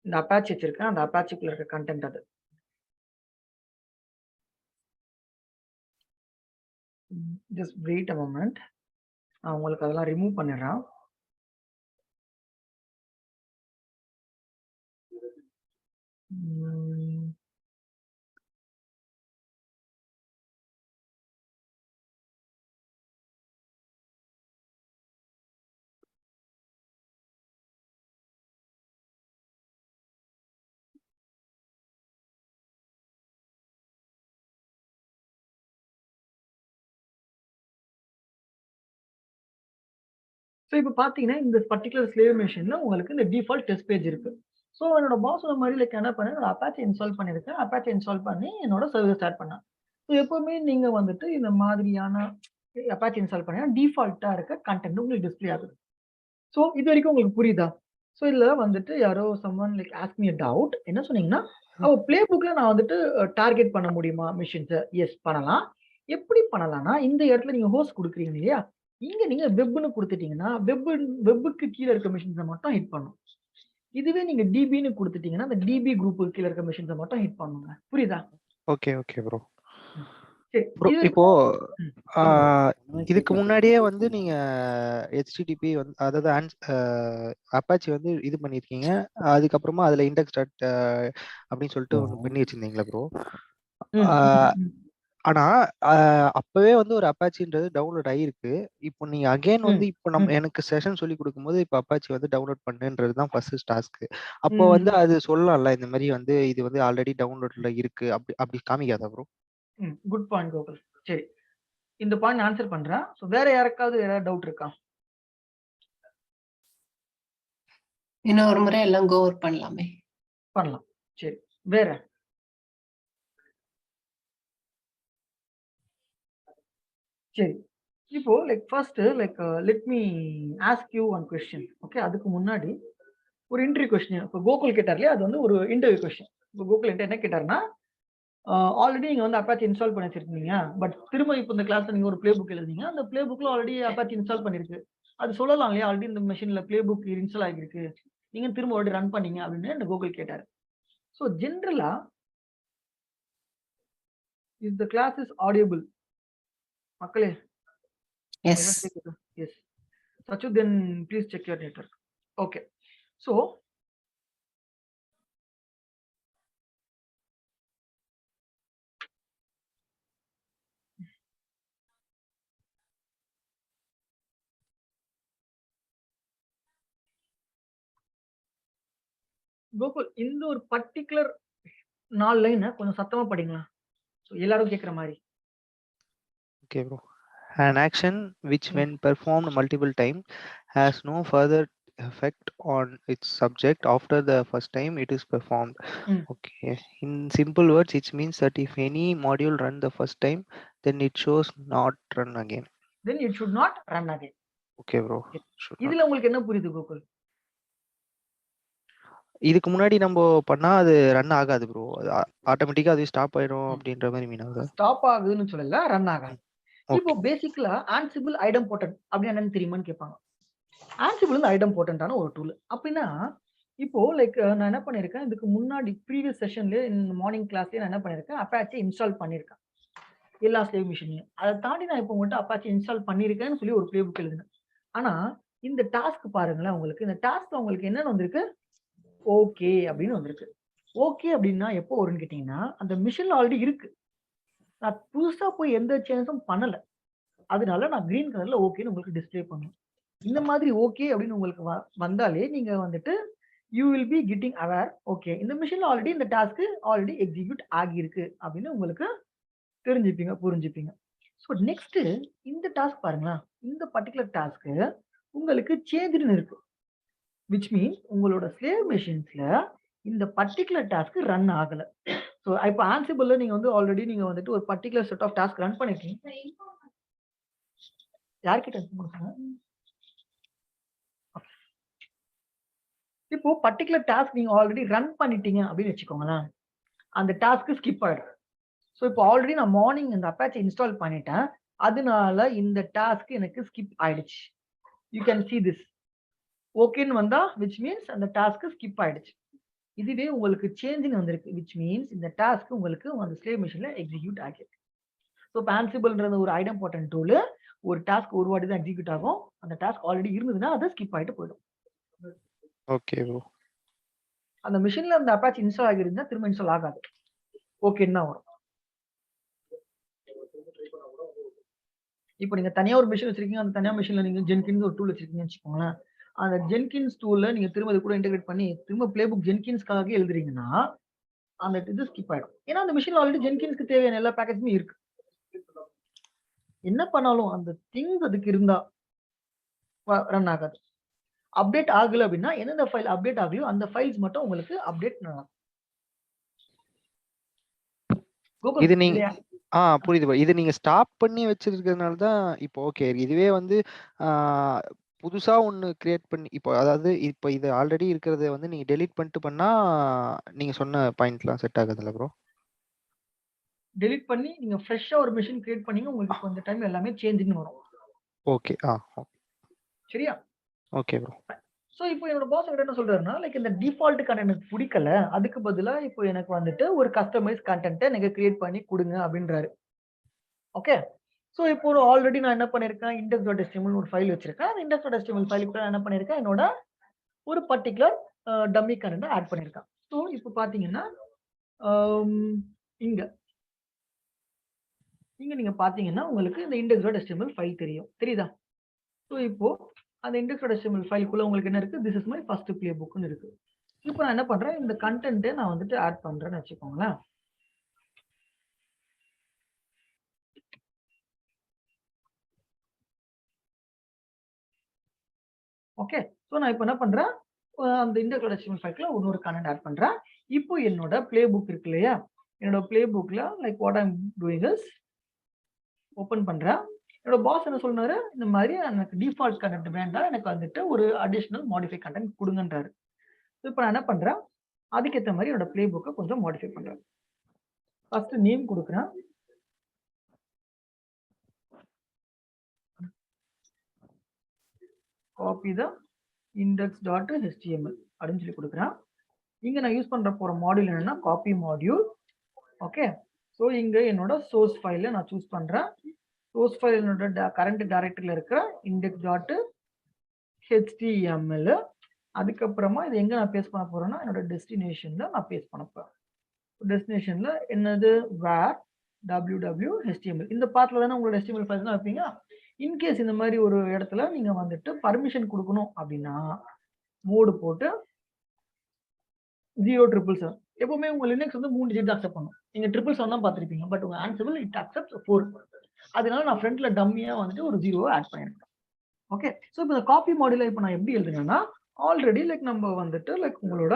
இந்த அப்பாச்சி வச்சிருக்கேன். அந்த அப்பாச்சிக்குள்ள இருக்க கண்டென்ட் அது. just wait a moment. நான் உங்களுக்கு அதெல்லாம் ரிமூவ் பண்ணிடுறேன். ஸோ இப்போ பார்த்தீங்கன்னா இந்த பர்டிகுலர் ஸ்லேவ் மெஷின்ல உங்களுக்கு இந்த டிஃபால்ட் டெஸ்ட் பேஜ் இருக்கு. ஸோ என்னோட பாஸ் சொன்ன மாதிரி லைக் என்ன பண்ணேன், என்னோட அப்பாச்சி இன்ஸ்டால் பண்ணியிருக்கேன். அப்பாச்சி இன்ஸ்டால் பண்ணி என்னோட சர்வீஸ் ஸ்டார்ட் பண்ணேன். ஸோ எப்பவுமே நீங்க வந்துட்டு இந்த மாதிரியான அப்பாச்சி இன்ஸ்டால் பண்ணா டிஃபால்ட்டா இருக்க கண்டென்ட் உங்களுக்கு டிஸ்ப்ளே ஆகுது. ஸோ இது வரைக்கும் உங்களுக்கு புரியுதா? ஸோ இதுல வந்துட்டு யாரோ someone like ask me a doubt. என்ன சொன்னீங்கன்னா, அப்போ பிளே புக்ல நான் வந்துட்டு டார்கெட் பண்ண முடியுமா மிஷின்ஸ? எஸ் பண்ணலாம். எப்படி பண்ணலாம்னா, இந்த இடத்துல நீங்க ஹோஸ்ட் குடுக்குறீங்க இல்லையா? இங்க நீங்க வெப்ன்னு குடுத்துட்டீங்கன்னா, வெப்புக்கு கீழ இருக்க மிஷின்ஸ மட்டும் ஹிட் பண்ணும். இதுவே நீங்க டிபின்னு குடுத்துட்டீங்கன்னா, அந்த டிபி குரூப்புக்கு கீழ இருக்க மிஷின்ஸ மட்டும் ஹிட் பண்ணுங்க. புரியுதா? Okay, okay bro. சரி. ப்ரோ இது இப்போ ம். சொல்லுங்க. இதுக்கு முன்னாடியே வந்து நீங்க HTTP வந்து அதாவது அப்பாச்சி வந்து இது பண்ணியிருக்கீங்க. அதுக்கப்புறமா அதுல இண்டெக்ஸ் டாட் அப்படின்னு சொல்லிட்டு ஒண்ணு பண்ணி வச்சிருந்தீங்களா ப்ரோ? ம். ம். ஆனா அப்பவே வந்து ஒரு அப்பாச்சின்றது டவுன்லோட் ஆயிருக்கு. இப்போ நீங்க அகைன் வந்து இப்போ ம். எனக்கு செஷன் சொல்லி கொடுக்கும்போது இப்போ அப்பாச்சி வந்து டவுன்லோட் பண்ணுன்றது தான் ஃபர்ஸ்ட் டாஸ்க். அப்போ ம். வந்து அது சொல்லலாம்ல, இந்த மாதிரி வந்து இது வந்து ஆல்ரெடி டவுன்லோட்ல இருக்கு அப்படி அப்படி காமிக்காதா ப்ரோ? Good point Gokul. சரி. இந்த பாயிண்ட் ஆன்சர் பண்றேன். ஸோ வேற யாருக்காவது ஏதாவது டவுட் இருக்கா? இன்னும் ஒரு முறை எல்லாம் கோ ஓவர் பண்ணலாமே. பண்ணலாம். சரி. வேற? சரி. இப்போ like first like let me ask you one question. Okay. அதுக்கு முன்னாடி ஒரு இன்டர்வியூ கொஸ்டின். இப்போ கோகுல் கேட்டார் இல்லையா? அது வந்து ஒரு இன்டர்வியூ கொஸ்டின். இப்போ கோகுல் என்கிட்ட என்ன கேட்டாருன்னா, ஆல்ரெடி நீங்க வந்து அப்பாச்சி இன்ஸ்டால் பண்ணி வச்சிருக்கீங்க. பட் திரும்ப இப்போ இந்த கிளாஸ்ல நீங்க ஒரு பிளே புக் எழுதுனீங்க. அந்த பிளே புக்ல ஆல்ரெடி அப்பாச்சி இன்ஸ்டால் பண்ணிருக்கு. அது சொல்லலாம் இல்லையா? ஆல்ரெடி இந்த மெஷின்ல பிளே புக் இன்ஸ்டால் ஆகிருக்கு. நீங்க திரும்ப ஆல்ரெடி ரன் பண்ணீங்க அப்படின்னு என்ன கோகுல் கேட்டாரு. ஸோ ஜென்ரலா is the class is audible. மக்களே எஸ். எல்லாம் கேக்குதா? Yes. Sachu, then please check your network. Okay. So Gokul இந்த ஒரு பர்டிகுலர் 4 லைன கொஞ்சம் சத்தமா படிங்களா? ஸோ எல்லாரும் கேட்கிற மாதிரி. Okay bro. An action which when performed multiple times has no further effect on its subject after the first time it is performed. Okay. In simple words, it means that if any module run the first time, then it shows not run again. Then it should not run again. Okay bro. இதுல உங்களுக்கு என்ன புரியுது கோகுல்? இதுக்கு முன்னாடி நம்ம பண்ணா அது run ஆகாது ப்ரோ. ஆட்டோமேட்டிக்கா அது ஸ்டாப் ஆயிடும் அப்படின்ற மாதிரி மீன் ஆகுது. ஸ்டாப் ஆகுதுன்னு சொல்லல, ரன் ஆகாது. இப்போ பேசிக்கலா ஆன்சிபிள் ஐடம் போர்ட்டன்ட் அப்படி என்னன்னு தெரியுமான்னு கேட்பாங்க. ஆன்சிபிள் வந்து ஐடம் போர்ட்டன்டான ஒரு டூல். அப்படின்னா இப்போ லைக் நான் என்ன பண்ணிருக்கேன், இதுக்கு முன்னாடி ப்ரீவியஸ் செஷன்ல இந்த மார்னிங் கிளாஸ்லயே நான் என்ன பண்ணிருக்கேன், அப்பாச்சி இன்ஸ்டால் பண்ணிருக்கேன் எல்லா ஸ்லேவ் மிஷின்லயும். அதை தாண்டி நான் இப்போ உங்கள்கிட்ட அப்பாச்சி இன்ஸ்டால் பண்ணிருக்கேன்னு சொல்லி ஒரு பிளே புக் எழுதுனேன். ஆனா இந்த டாஸ்க் பாருங்களேன், உங்களுக்கு இந்த டாஸ்க்ல உங்களுக்கு என்னன்னு வந்திருக்கு, ஓகே அப்படின்னு வந்திருக்கு. ஓகே அப்படின்னா எப்போ வரும்னு கேட்டீங்கன்னா, அந்த மிஷின்ல ஆல்ரெடி இருக்கு. நான் புதுசா போய் எந்த சேஞ்சஸும் பண்ணல. அதனால நான் கிரீன் கலர்ல ஓகேன்னு உங்களுக்கு டிஸ்ப்ளே பண்ணும். இந்த மாதிரி ஓகே அப்படின்னு உங்களுக்கு வந்தாலே நீங்க வந்துட்டு you will be getting aware. Okay இந்த மிஷின்ல ஆல்ரெடி இந்த டாஸ்க் ஆல்ரெடி எக்ஸிக்யூட் ஆகியிருக்கு அப்படின்னு உங்களுக்கு தெரிஞ்சுப்பீங்க, புரிஞ்சுப்பீங்க. ஸோ நெக்ஸ்ட் இந்த டாஸ்க் பாருங்களேன். இந்த பர்டிகுலர் டாஸ்க் உங்களுக்கு சேஞ்சுன்னு இருக்கு. விச் மீன்ஸ் உங்களோட ஸ்லேவ் மெஷின்ஸ்ல இந்த பர்டிகுலர் டாஸ்க் ரன் ஆகல. ஸோ இப்போ ஆன்சிபிள்ல நீங்க வந்து ஆல்ரெடி நீங்க வந்துட்டு ஒரு particular set of task run பண்ணிருக்கீங்க. யார்கிட்ட இப்போ பர்டிகுலர் டாஸ்க் நீங்க ஆல்ரெடி ரன் பண்ணிட்டீங்க அப்படின்னு வச்சுக்கோங்களேன். அந்த டாஸ்க் ஸ்கிப் ஆயிடும். ஸோ இப்போ ஆல்ரெடி நான் மார்னிங் இந்த அப்பாச்சி இன்ஸ்டால் பண்ணிட்டேன். அதனால இந்த டாஸ்க் எனக்கு ஸ்கிப் ஆயிடுச்சு. You can see this. ஓகேன்னு வந்தா which means அந்த டாஸ்க் ஸ்கிப் ஆயிடுச்சு. இதுவே உங்களுக்கு சேஞ்சுன்னு வந்திருக்கு. which means இந்த டாஸ்க் உங்களுக்கு அந்த ஸ்லேவ் மெஷின்ல எக்ஸிக்யூட் ஆகிருக்கு. ஸோ இப்போ ஆன்சிபிள்ன்றது ஒரு ஐடம் போர்ட்டன்ட் டூல். ஒரு டாஸ்க் ஒரு வாட்டி தான் எக்ஸிக்யூட் ஆகும். அந்த டாஸ்க் ஆல்ரெடி இருந்ததுன்னா அது ஸ்கிப் ஆயிட்டு போயிடும். Okay bro. அந்த மிஷின்ல அந்த அப்பாச்சி இன்ஸ்டால் ஆகிருந்தா திரும்ப இன்ஸ்டால் ஆகாது. ஓகேன்னு தான் வரும். இப்போ நீங்க தனியா ஒரு மிஷின் வச்சிருக்கீங்க. அந்த தனியா மிஷின்ல நீங்க ஜென்கின்ஸ் ஒரு டூல் வச்சிருக்கீங்கன்னு வச்சுக்கோங்களேன். அந்த ஜென்கின்ஸ் டூல்ல நீங்க திரும்ப இது கூட இன்டகிரேட் பண்ணி திரும்ப பிளே புக் ஜென்கின்ஸ்க்காக எழுதுறீங்கன்னா அந்த இது ஸ்கிப் ஆயிடும். ஏன்னா அந்த மிஷின்ல ஆல்ரெடி ஜென்கின்ஸ்க்கு தேவையான எல்லா பேக்கேஜுமே இருக்கு. என்ன பண்ணாலும் அந்த திங்ஸ் அதுக்கு இருந்தா ரன் ஆகாது. அப்டேட் ஆகல அப்படின்னா எந்தெந்த ஃபைல் அப்டேட் ஆகலையோ அந்த ஃபைல்ஸ் மட்டும் உங்களுக்கு அப்டேட் ஆகும். கோகுல், இது நீங்க இல்லையா? புரியுது bro. இது நீங்க ஸ்டாப் பண்ணி வச்சிருக்கிறதுனால தான் இப்போ ஓகே. இதுவே வந்து புதுசா ஒண்ணு கிரியேட் பண்ணி இப்போ அதாவது இப்போ இது ஆல்ரெடி இருக்கிறத வந்து நீங்க டெலீட் பண்ணிட்டு பண்ணா நீங்க சொன்ன பாயிண்ட்லாம் செட் ஆகுதுல்ல ப்ரோ? டெலீட் பண்ணி நீங்க ஃப்ரெஷ்ஷா ஒரு மெஷின் கிரியேட் பண்ணீங்க, உங்களுக்கு கொஞ்சம் டைம் எல்லாமே சேஞ்சுன்னு வரும். ஓகே. சரியா? Okay bro. ஸோ இப்போ என்னோட பாஸ் என்கிட்ட என்ன சொல்றாருன்னா, லைக் இந்த டிஃபால்ட் கண்டென்ட் எனக்கு பிடிக்கல. அதுக்கு பதிலா இப்போ எனக்கு வந்துட்டு ஒரு கஸ்டமைஸ் கண்டென்ட்ட எனக்கு கிரியேட் பண்ணி குடுங்க அப்படின்றாரு. ஓகே. ஸோ இப்போ ஆல்ரெடி நான் என்ன பண்ணியிருக்கேன், index.html ஒரு ஃபைல் வச்சிருக்கேன். அந்த index.html ஃபைலுக்கு நான் என்ன பண்ணியிருக்கேன், என்னோட ஒரு பர்ட்டிகுலர் டம்மி கண்டென்ட்ட ஆட் பண்ணியிருக்கேன். ஸோ இப்போ பார்த்தீங்கன்னா, இங்க நீங்க பார்த்தீங்கன்னா, உங்களுக்கு இந்த index.html ஃபைல் தெரியுதா? ஸோ இப்போ அந்த index.html ஃபைலுக்குள்ள உங்களுக்கு என்ன இருக்கு? This is my first play புக்னு இருக்கு. இப்போ நான் என்ன பண்றேன், இந்த கண்டென்ட்டை நான் வந்துட்டு ஆட் பண்றேன்னு வச்சுக்கோங்களேன். ஓகே. ஸோ நான் இப்போ என்ன பண்றேன், அந்த index.html ஃபைலுக்குள்ள இன்னொரு கண்டென்ட் ஆட் பண்றேன். இப்போ என்னோட பிளே புக் இருக்கு இல்லையா? என்னோட பிளே புக்ல like what I am doing is open பண்றேன். என்னோட பாஸ் என்ன சொன்னாரு, இந்த மாதிரி எனக்கு டிஃபால்ட் கண்டென்ட் வேண்டாம். எனக்கு வந்துட்டு ஒரு அடிஷனல் மாடிஃபை கண்டென்ட் குடுங்கன்றாரு. இப்போ நான் என்ன பண்றேன், அதுக்கேத்த மாதிரி என்னோட பிளே புக்க கொஞ்சம் மாடிஃபை பண்றேன். ஃபர்ஸ்ட் நேம் குடுக்குறேன். காப்பி த index.html அப்படின்னு சொல்லி கொடுக்குறேன். இங்க நான் யூஸ் பண்ற போற மாடியூல் என்னன்னா காப்பி மாடியூல். ஓகே. ஸோ இங்க என்னோட சோர்ஸ் ஃபைல நான் சூஸ் பண்றேன். சோர்ஸ் ஃபைல் என்னோட கரண்ட் டைரக்டரியில இருக்கிற index.html. அதுக்கப்புறமா இது எங்க நான் பேஸ்ட் பண்ண போறேன்னா என்னோட டெஸ்டினேஷன்ல நான் பேஸ்ட் பண்ண போறேன். டெஸ்டினேஷன்ல என்னது where www.html இந்த பாத்ல தானே உங்களோட HTML ஃபைல்ஸ் எல்லாம் வைப்பீங்க. இன்கேஸ் இந்த மாதிரி ஒரு இடத்துல நீங்க வந்துட்டு பர்மிஷன் கொடுக்கணும் அப்படின்னா மோடு போட்டு 0777 எப்பவுமே உங்க லினக்ஸ் வந்து 3 டிஜிட் அக்செப்ட் பண்ணும். நீங்க 777 தான் பார்த்திருப்பீங்க. பட் உங்க Ansible இட் அக்செப்ட்ஸ் 4. அதனால நான் ஃப்ரண்ட்ல டம்மியா வந்துட்டு ஒரு 0 ஆட் பண்ணிருக்கேன். ஓகே. ஸோ இப்போ இந்த காப்பி மாடியூல இப்போ நான் எப்படி எழுதுனேன்னா ஆல்ரெடி லைக் நம்ம வந்துட்டு லைக் உங்களோட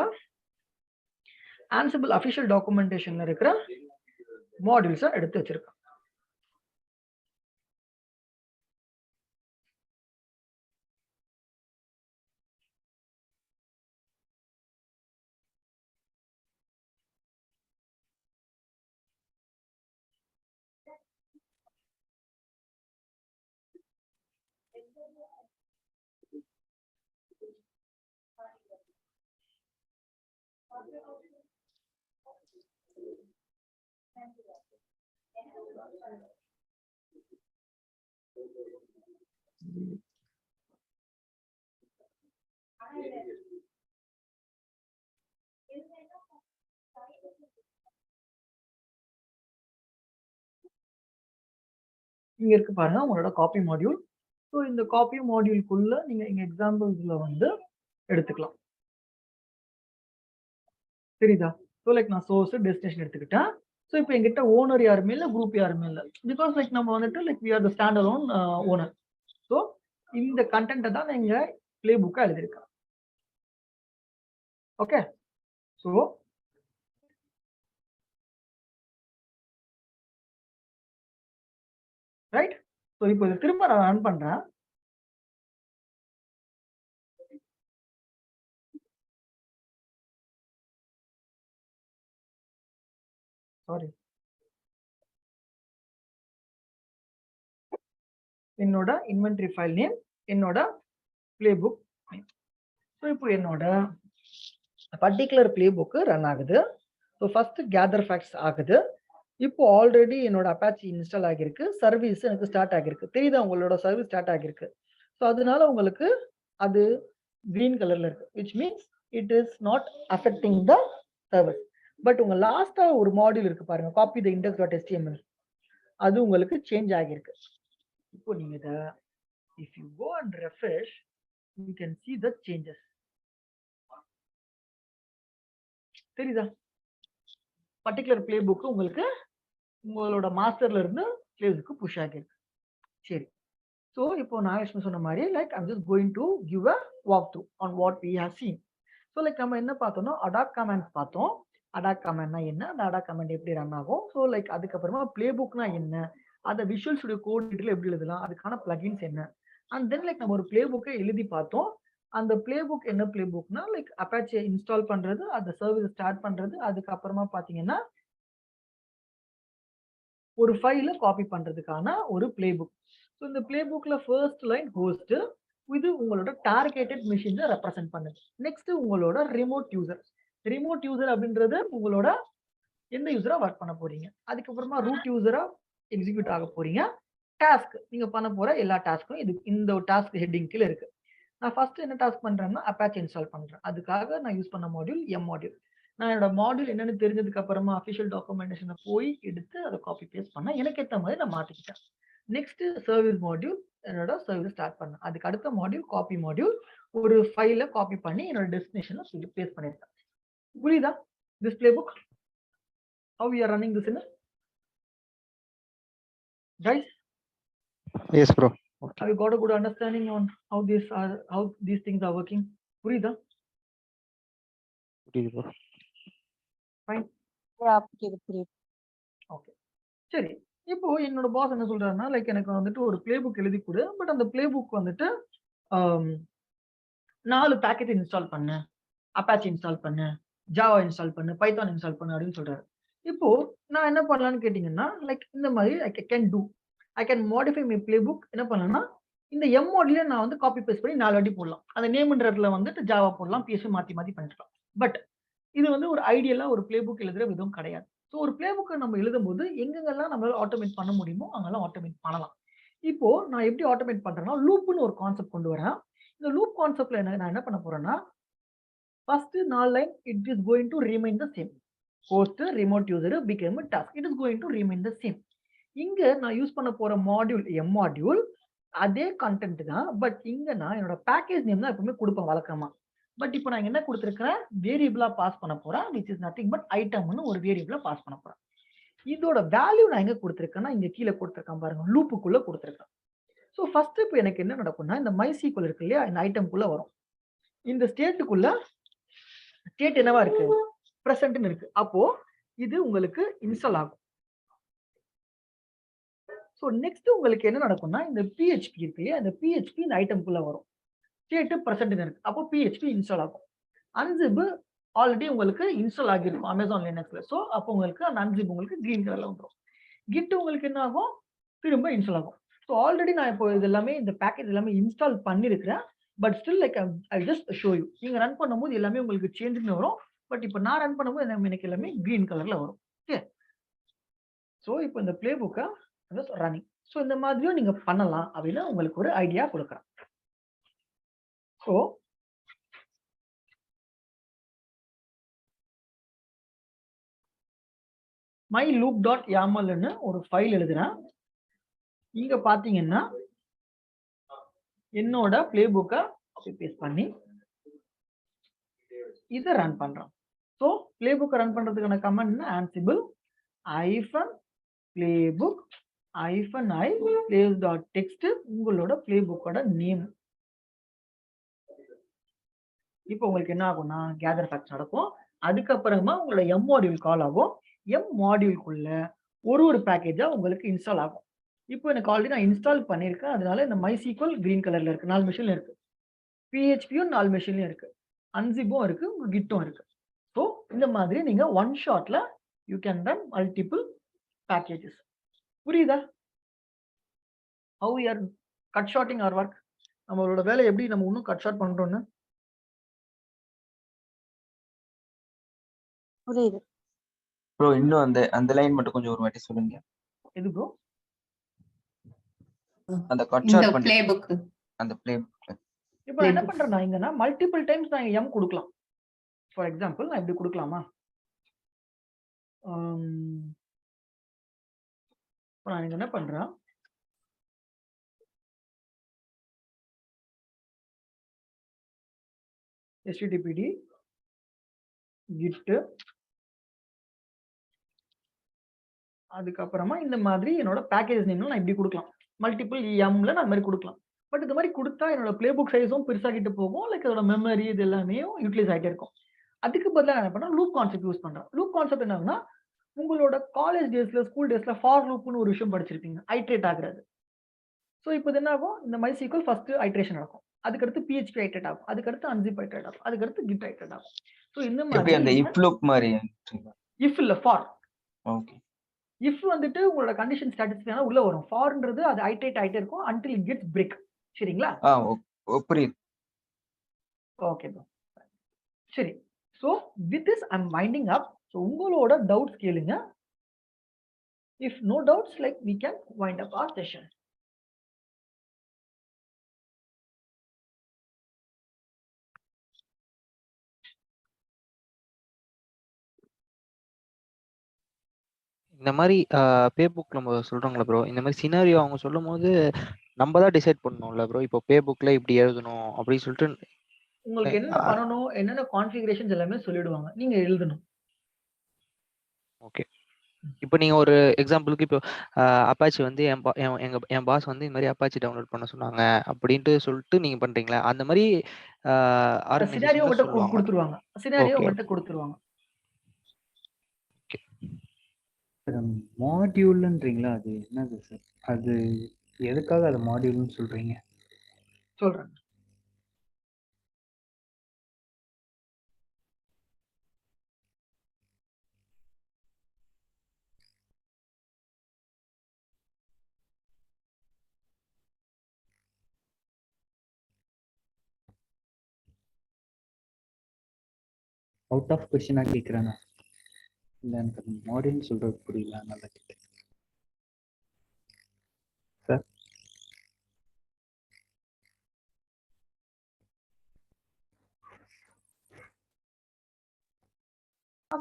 Ansible அஃபிஷியல் டாக்குமெண்டேஷன்ல இருக்கிற மாடியூல்ஸை எடுத்து வச்சிருக்கேன். இங்க இருக்கு பாருங்க உங்களோட காப்பி மாடியூல். ஸோ இந்த காப்பி மாடியூலுக்குள்ள நீங்க இங்க எக்ஸாம்பிள்ஸ்ல வந்து எடுத்துக்கலாம். தெரியுதா? ஸோ லைக் நான் சோர்ஸ் டெஸ்டினேஷன் எடுத்துக்கிட்டேன். ஸோ இப்போ எங்கிட்ட ஓனர் யாருமே இல்லை, குரூப் யாருமே இல்லை. பிகாஸ் லைக் நம்ம வந்துட்டு like we are the stand alone owner. So இந்த கண்டென்ட்டை தான் நான் இங்க பிளே புக்கா எழுதியிருக்கேன். ஓகே. So right. ஸோ இப்போ இதை திரும்ப நான் ரன் பண்றேன். சாரி. என்னோட இன்வென்டரி ஃபைல் நேம், என்னோட பிளே புக் நேம். ஸோ இப்போ என்னோட பர்டிகுலர் பிளே புக்கு ரன் ஆகுது. ஸோ ஃபர்ஸ்ட் கேதர் ஃபேக்ட்ஸ் ஆகுது. இப்போ ஆல்ரெடி என்னோட அப்பாச்சி இன்ஸ்டால் ஆகியிருக்கு. சர்வீஸ் எனக்கு ஸ்டார்ட் ஆகியிருக்கு. தெரியுதா உங்களோட சர்வீஸ் ஸ்டார்ட் ஆகியிருக்கு. ஸோ அதனால உங்களுக்கு அது கிரீன் கலர்ல இருக்கு. Which means it is not affecting the service. But உங்க லாஸ்டா ஒரு மாடியூல் இருக்கு பாருங்க, காப்பி த index.html, அது உங்களுக்கு சேஞ்ச் ஆகியிருக்கு. இப்போ நீங்க இத if you go and refresh you can see the changes. தெரியுதா? பர்டிகுலர் பிளே புக் உங்களுக்கு உங்களோட மாஸ்டர்ல இருந்து பிளே புக் புஷ் ஆகியிருக்கு. சரி. ஸோ இப்போ நாகலட்சுமி சொன்ன மாதிரி like I'm just going to give a walk through on what we have seen. So like நம்ம என்ன பார்த்தோம்னா அடாப்ட் கமெண்ட்ஸ் பார்த்தோம். அடாப்ட் கமெண்ட்னா என்ன, அந்த அடாப்ட் கமெண்ட் எப்படி ரன் ஆகும், ஸோ லைக் அதுக்கப்புறமா பிளே புக்னா என்ன, அதை விஷுவல் ஸ்டுடியோ கோட் எப்படி எழுதலாம், அதுக்கான பிளகின்ஸ் என்ன, அண்ட் தென் லைக் நம்ம ஒரு பிளே புக்கை எழுதி பார்த்தோம். அந்த பிளே புக் என்ன பிளே புக்னா லைக் அப்பாச்சியை இன்ஸ்டால் பண்றது, அந்த சர்வீஸ் ஸ்டார்ட் பண்றது, அதுக்கப்புறமா பார்த்தீங்கன்னா ஒரு ஃபைலை காப்பி பண்றதுக்கான ஒரு பிளே புக். ஸோ இந்த பிளே புக்ல ஃபர்ஸ்ட் லைன் ஹோஸ்ட், இது உங்களோட டார்கெட்டட் மிஷினை ரெப்ரசென்ட் பண்ணுது. நெக்ஸ்ட் உங்களோட ரிமோட் யூசர். ரிமோட் யூசர் அப்படின்றது உங்களோட எந்த யூசரா ஒர்க் பண்ண போறீங்க, அதுக்கப்புறமா ரூட் யூசரா எக்ஸிக்யூட் ஆக போறீங்க. டாஸ்க் நீங்க பண்ண போற எல்லா டாஸ்க்கும் இது இந்த டாஸ்க் ஹெட்டிங் கீழ இருக்கு. நான் ஃபர்ஸ்ட் என்ன டாஸ்க் பண்றேன்னா அப்பாச்சி இன்ஸ்டால் பண்றேன். அதுக்காக நான் யூஸ் பண்ண மாடியூல் எம் மாடியூல். நான் என்னோட மாடியூல் என்னன்னு தெரிஞ்சதுக்கு அப்புறமா அஃபிஷியல் டாக்குமெண்டேஷனை போய் எடுத்து அதை காப்பி பேஸ்ட் பண்ணேன். எனக்கு ஏற்ற மாதிரி நான் மாத்திக்கிட்டேன். நெக்ஸ்ட் சர்வீஸ் மாடியூல், என்னோட சர்வீஸ் ஸ்டார்ட் பண்ணேன். அதுக்கு அடுத்த மாடியூல் காப்பி மாடியூல், ஒரு ஃபைலை காப்பி பண்ணி என்னோட டெஸ்டினேஷன்ல பேஸ்ட் பண்ணிருக்கேன். புரியுதா this play book? How we are running this in guys? Yes, bro. Have you got a good understanding on how these things are working? புரியுதா? புரியுது bro. Fine. புரியுது. Okay. சரி, இப்போ என்னோட பாஸ் என்ன சொல்றாருன்னா லைக் எனக்கு வந்துட்டு ஒரு பிளே புக் எழுதி கொடு, பட் அந்த பிளே புக் வந்துட்டு 4 பேக்கேஜ் இன்ஸ்டால் பண்ணு, அப்பாச்சி இன்ஸ்டால் பண்ணு, ஜாவா இன்ஸ்டால் பண்ணு, பைத்தான் இன்ஸ்டால் பண்ணு அப்படின்னு சொல்றாரு. இப்போ நான் என்ன பண்ணலாம்னு கேட்டீங்கன்னா லைக் இந்த மாதிரி I can modify my play book. என்ன பண்ணலாம்னா இந்த எம் மாடியூல நான் வந்து காப்பி பேஸ்ட் பண்ணி 4 வாட்டி போடலாம். அந்த நேம்ன்றதுல வந்துட்டு ஜாவா போடலாம், பிஎஸ்சி மாத்தி பண்ணிக்கலாம். பட் இது வந்து ஒரு ஐடியலா ஒரு பிளே புக் எழுதுற விதம் கிடையாது. ஸோ ஒரு பிளே புக்கை நம்ம எழுதும்போது எங்கெங்கெல்லாம் நம்மளால ஆட்டோமேட் பண்ண முடியுமோ அங்கெல்லாம் ஆட்டோமேட் பண்ணலாம். இப்போ நான் எப்படி ஆட்டோமேட் பண்றேன்னா லூப்னு ஒரு கான்செப்ட் கொண்டு வரேன். இந்த லூப் கான்செப்ட்ல நான் என்ன பண்ண போறேன்னா first 4 line it is going to remain the same. host remote user became a task. It is going to remain the same. இங்க நான் யூஸ் பண்ண போற மாடியூல் எம் மாடியூல் அதே கண்டென்ட் தான். பட் இங்க நான் என்னோட பேக்கேஜ் நேம் தான் எப்பவுமே கொடுப்பேன் வழக்கமா. பட் இப்போ நான் என்ன கொடுத்துருக்கேன், வேரியபிளா பாஸ் பண்ண போறேன், which is nothing but ஐட்டம்னு ஒரு வேரியபிளா பாஸ் பண்ண போறேன். இதோட வேல்யூ நான் எங்க கொடுத்துருக்கேன்னா இங்க கீழே கொடுத்துருக்கேன் பாருங்க, லூப்புக்குள்ள கொடுத்துருக்கேன். ஸோ ஃபர்ஸ்ட் இப்போ எனக்கு என்ன நடக்கும்னா இந்த MySQL இருக்கு இல்லையா, இந்த ஐட்டம்குள்ள வரும். இந்த ஸ்டேட்டுக்குள்ள ஸ்டேட் என்னவா இருக்கு, பிரசன்ட்னு இருக்கு. அப்போ இது உங்களுக்கு இன்ஸ்டால் ஆகும். ஸோ நெக்ஸ்ட் உங்களுக்கு என்ன நடக்கும்னா இந்த PHP இருக்கு இல்லையா, இந்த PHP இந்த ஐட்டம்குள்ள வரும். ஸ்டேட் பிரசன்ட்னு இருக்கு. அப்போ PHP இன்ஸ்டால் ஆகும். அன்சிப் ஆல்ரெடி உங்களுக்கு இன்ஸ்டால் ஆகிருக்கும் அமேசான் லினக்ஸ்ல. ஸோ அப்போ உங்களுக்கு அந்த அன்சிப் உங்களுக்கு கிரீன் கலர்ல வந்துடும். கிட் உங்களுக்கு என்ன ஆகும், திரும்ப இன்ஸ்டால் ஆகும். ஸோ ஆல்ரெடி நான் இப்போ இது எல்லாமே இந்த பேக்கேஜ் எல்லாமே இன்ஸ்டால் பண்ணிருக்கிறேன். But still like I just show you. நீங்க ரன் பண்ணும்போது எல்லாமே உங்களுக்கு சேஞ்சுன்னு வரும். பட் இப்போ நான் ரன் பண்ணும்போது எனக்கு எல்லாமே கிரீன் கலர்ல வரும். ஓகே, ஸோ இப்போ இந்த பிளே புக்கை ரன்னிங். ஸோ இந்த மாதிரியும் நீங்க பண்ணலாம் அப்படின்னு உங்களுக்கு ஒரு ஐடியா கொடுக்குறேன். ஸோ myloop.yaml ஒரு ஃபைல் எழுதுறேன். இங்க பாத்தீங்கன்னா என்னோட பிளே புக்கை காப்பி பேஸ்ட் பண்ணி இதை ரன் பண்றோம். ஸோ பிளே புக்கை ரன் பண்றதுக்கான comment ansible -playbook -i place.text உங்களோட பிளே புக்கோட நேம். இப்போ உங்களுக்கு என்ன ஆகும்னா கேதர் ஃபேக்ட்ஸ் நடக்கும். அதுக்கப்புறமா உங்களோட எம் மாடியூல் கால் ஆகும். எம் மாடியூல்குள்ள ஒரு பேக்கேஜா உங்களுக்கு இன்ஸ்டால் ஆகும். இப்போ எனக்கு ஆல்ரெடி நான் இன்ஸ்டால் பண்ணியிருக்கேன். அதனால இந்த MySQL கிரீன் கலர்ல இருக்கு, 4 மெஷின்ல இருக்கு. PHPயும் 4 மெஷின்லயும் இருக்கு. அன்சிப்பும் இருக்கு, உங்க கிட்டும் இருக்கு. ஸோ இந்த மாதிரி நீங்க ஒன் ஷாட்ல you can run multiple packages. புரியுதா? how we are cut shorting our work. நம்மளோட வேலை எப்படி நம்ம இன்னும் கட் ஷார்ட் பண்றோம்னு புரியுது. ப்ரோ இன்னும் அந்த லைன் மட்டும் கொஞ்சம் ஒரு வாட்டி சொல்லுங்க. எது ப்ரோ? அந்த கட் இந்த ஷார்ட் பண்ணி பிளே புக் அந்த பிளே இப்போ நான் என்ன பண்றேன்னா இங்கன்னா மல்டிபிள் டைம்ஸ் நான் எம் கொடுக்கலாம். ஃபார் எக்ஸாம்பிள் நான் இப்படி கொடுக்கலாமா, இப்போ நான் என்ன பண்றேன், httpd git அதுக்கப்புறமா இந்த மாதிரி என்னோட பேக்கேஜ் நேம் நான் இப்படி கொடுக்கலாம். மல்டிபிள் எம்ல நான் இந்த மாதிரி கொடுக்கலாம். பட் இந்த மாதிரி கொடுத்தா என்னோட பிளே புக் சைஸும் பெருசாகிட்டு போகும். லைக் அதோட மெமரி இது எல்லாமே யூட்டிலைஸ் ஆகிட்டே இருக்கும். அதுக்கு பதிலாக என்ன பண்ணா லூப் கான்செப்ட் யூஸ் பண்றேன். லூப் கான்செப்ட் என்னன்னா, உங்களோட காலேஜ் டேஸ்ல ஸ்கூல் டேஸ்ல ஃபார் லூப்னு ஒரு விஷயம் படிச்சிருப்பீங்க, ஐட்ரேட் ஆகுறது. ஸோ இப்போ இது என்ன ஆகும், இந்த MySQL ஃபர்ஸ்ட் ஐட்ரேஷன் நடக்கும், அதுக்கடுத்து PHP ஐட்ரேட் ஆகும், அதுக்கடுத்து unzip ஐட்ரேட் ஆகும், அதுக்கடுத்து git ஐட்ரேட் ஆகும். ஸோ இந்த எப்படி அந்த மாதிரி இஃப் லூப் மாதிரி? இஃப் இல்ல ஃபார். ஓகே. இஃப் வந்துட்டு உங்களோட கண்டிஷன் ஸ்டாட்டிஸ்டிக்னா உள்ள வரும். ஃபார்ன்றது அது ஐட்ரேட் ஆயிட்டே இருக்கும் until it gets break. சரிங்களா? புரியுது. Okay bro. சரி. So with this I am winding up. So உங்களோட டவுட்ஸ் கேளுங்க. If no doubts like we can wind up our session. இந்த மாதிரி பே புக் நம்ம சொல்றோங்களா ப்ரோ, இந்த மாதிரி சினாரியோ அவங்க சொல்லும் போது நம்ம தான் டிசைட் பண்ணணும்ல ப்ரோ. இப்போ பே புக்ல இப்படி எழுதணும் அப்படின்னு சொல்லிட்டு உங்களுக்கு என்ன பண்ணணும், என்னென்ன கான்ஃபிகரேஷன்ஸ் எல்லாமே சொல்லிடுவாங்க, நீங்க எழுதணும். ஓகே. இப்போ நீங்க ஒரு எக்ஸாம்பிளுக்கு இப்போ அப்பாச்சி வந்து என் பாஸ் வந்து இந்த மாதிரி அப்பாச்சி டவுன்லோட் பண்ண சொன்னாங்க அப்படின்ட்டு சொல்லிட்டு நீங்க பண்றீங்களா? அந்த மாதிரி சினாரியோ ஆர்கனைசேஷன்ல மட்டும் கொடுத்துருவாங்க. சினாரியோ ஓகே மட்டும் கொடுத்துருவாங்க. மாடியூல்ன்றீங்களா, அது என்னது சார்? அது எதுக்காக அது மாடியூல்னு சொல்றீங்க? சொல்றேன். அவுட் ஆஃப் கொஸ்டினா கேட்குறேன். இல்லை, எனக்கு மாடியூல்னு சொல்றது புரியல, நல்லா கேட்டேன் சார்.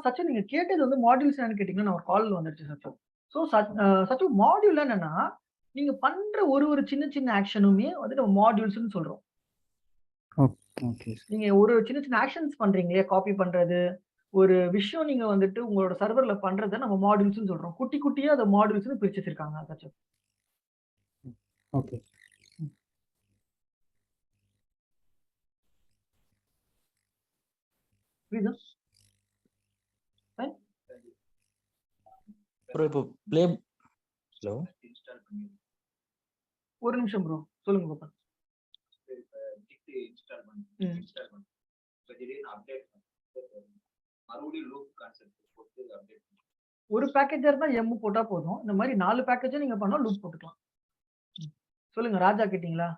சச்சு நீங்க கேட்டது வந்து மாடியூல்ஸ் என்னன்னு கேட்டீங்கன்னா நான் ஒரு கால் வந்துருச்சு சச்சு. ஸோ சச்சு மாடியூல் என்னன்னா, நீங்க பண்ற ஒரு சின்ன சின்ன ஆக்ஷனுமே வந்து நம்ம மாடியூல்ஸ்னு சொல்றோம். ஓகே. நீங்க ஒரு சின்ன சின்ன ஆக்ஷன்ஸ் பண்றீங்களே, காப்பி பண்றது, ஒரு விஷயம் நீங்க வந்துட்டு உங்களோட சர்வர்ல பண்றதை நம்ம மாடியூல்ஸ்னு சொல்றோம். குட்டி குட்டியா அதை மாடியூல்ஸ்னு பிரிச்சு வச்சிருக்காங்க சச்சு. ஓகே. புரியுதா? ப்ரோ இப்போ ப்ளே ஹலோ ஒரு நிமிஷம் ப்ரோ, சொல்லுங்க பாப்பா. ஒரு பேக்கேஜர் தான் எம் போட்டா போதும். இந்த மாதிரி 4 பேக்கேஜ் நீங்க பண்ணா லூப் போட்டுக்கலாம். சொல்லுங்க ராஜா, கேட்டீங்களா?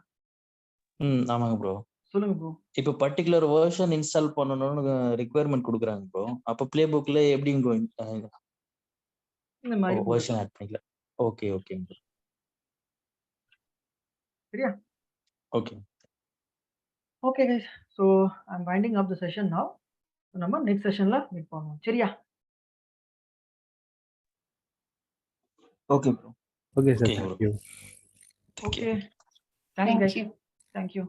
ஆமாங்க ப்ரோ. சொல்லுங்க ப்ரோ. இப்போ பர்టిక్యులர் வெர்ஷன் இன்ஸ்டால் பண்ணனும்னு ரிக்வயர்மென்ட் கொடுக்குறாங்க ப்ரோ. அப்ப ப்ளே புக்ல எப்படி இந்த மாதிரி வெர்ஷன் ஆட் பண்ணிக்கலாம். ஓகே ஓகேங்க ப்ரோ. சரியா? Okay. Okay guys. So I'm winding up the session now. நம்ம நெக்ஸ்ட் செஷன்ல மீட் பண்ணுவோம். சரியா? Okay bro. Okay sir. Okay, bro. Thank you. Okay. Thanks guys. Thank you.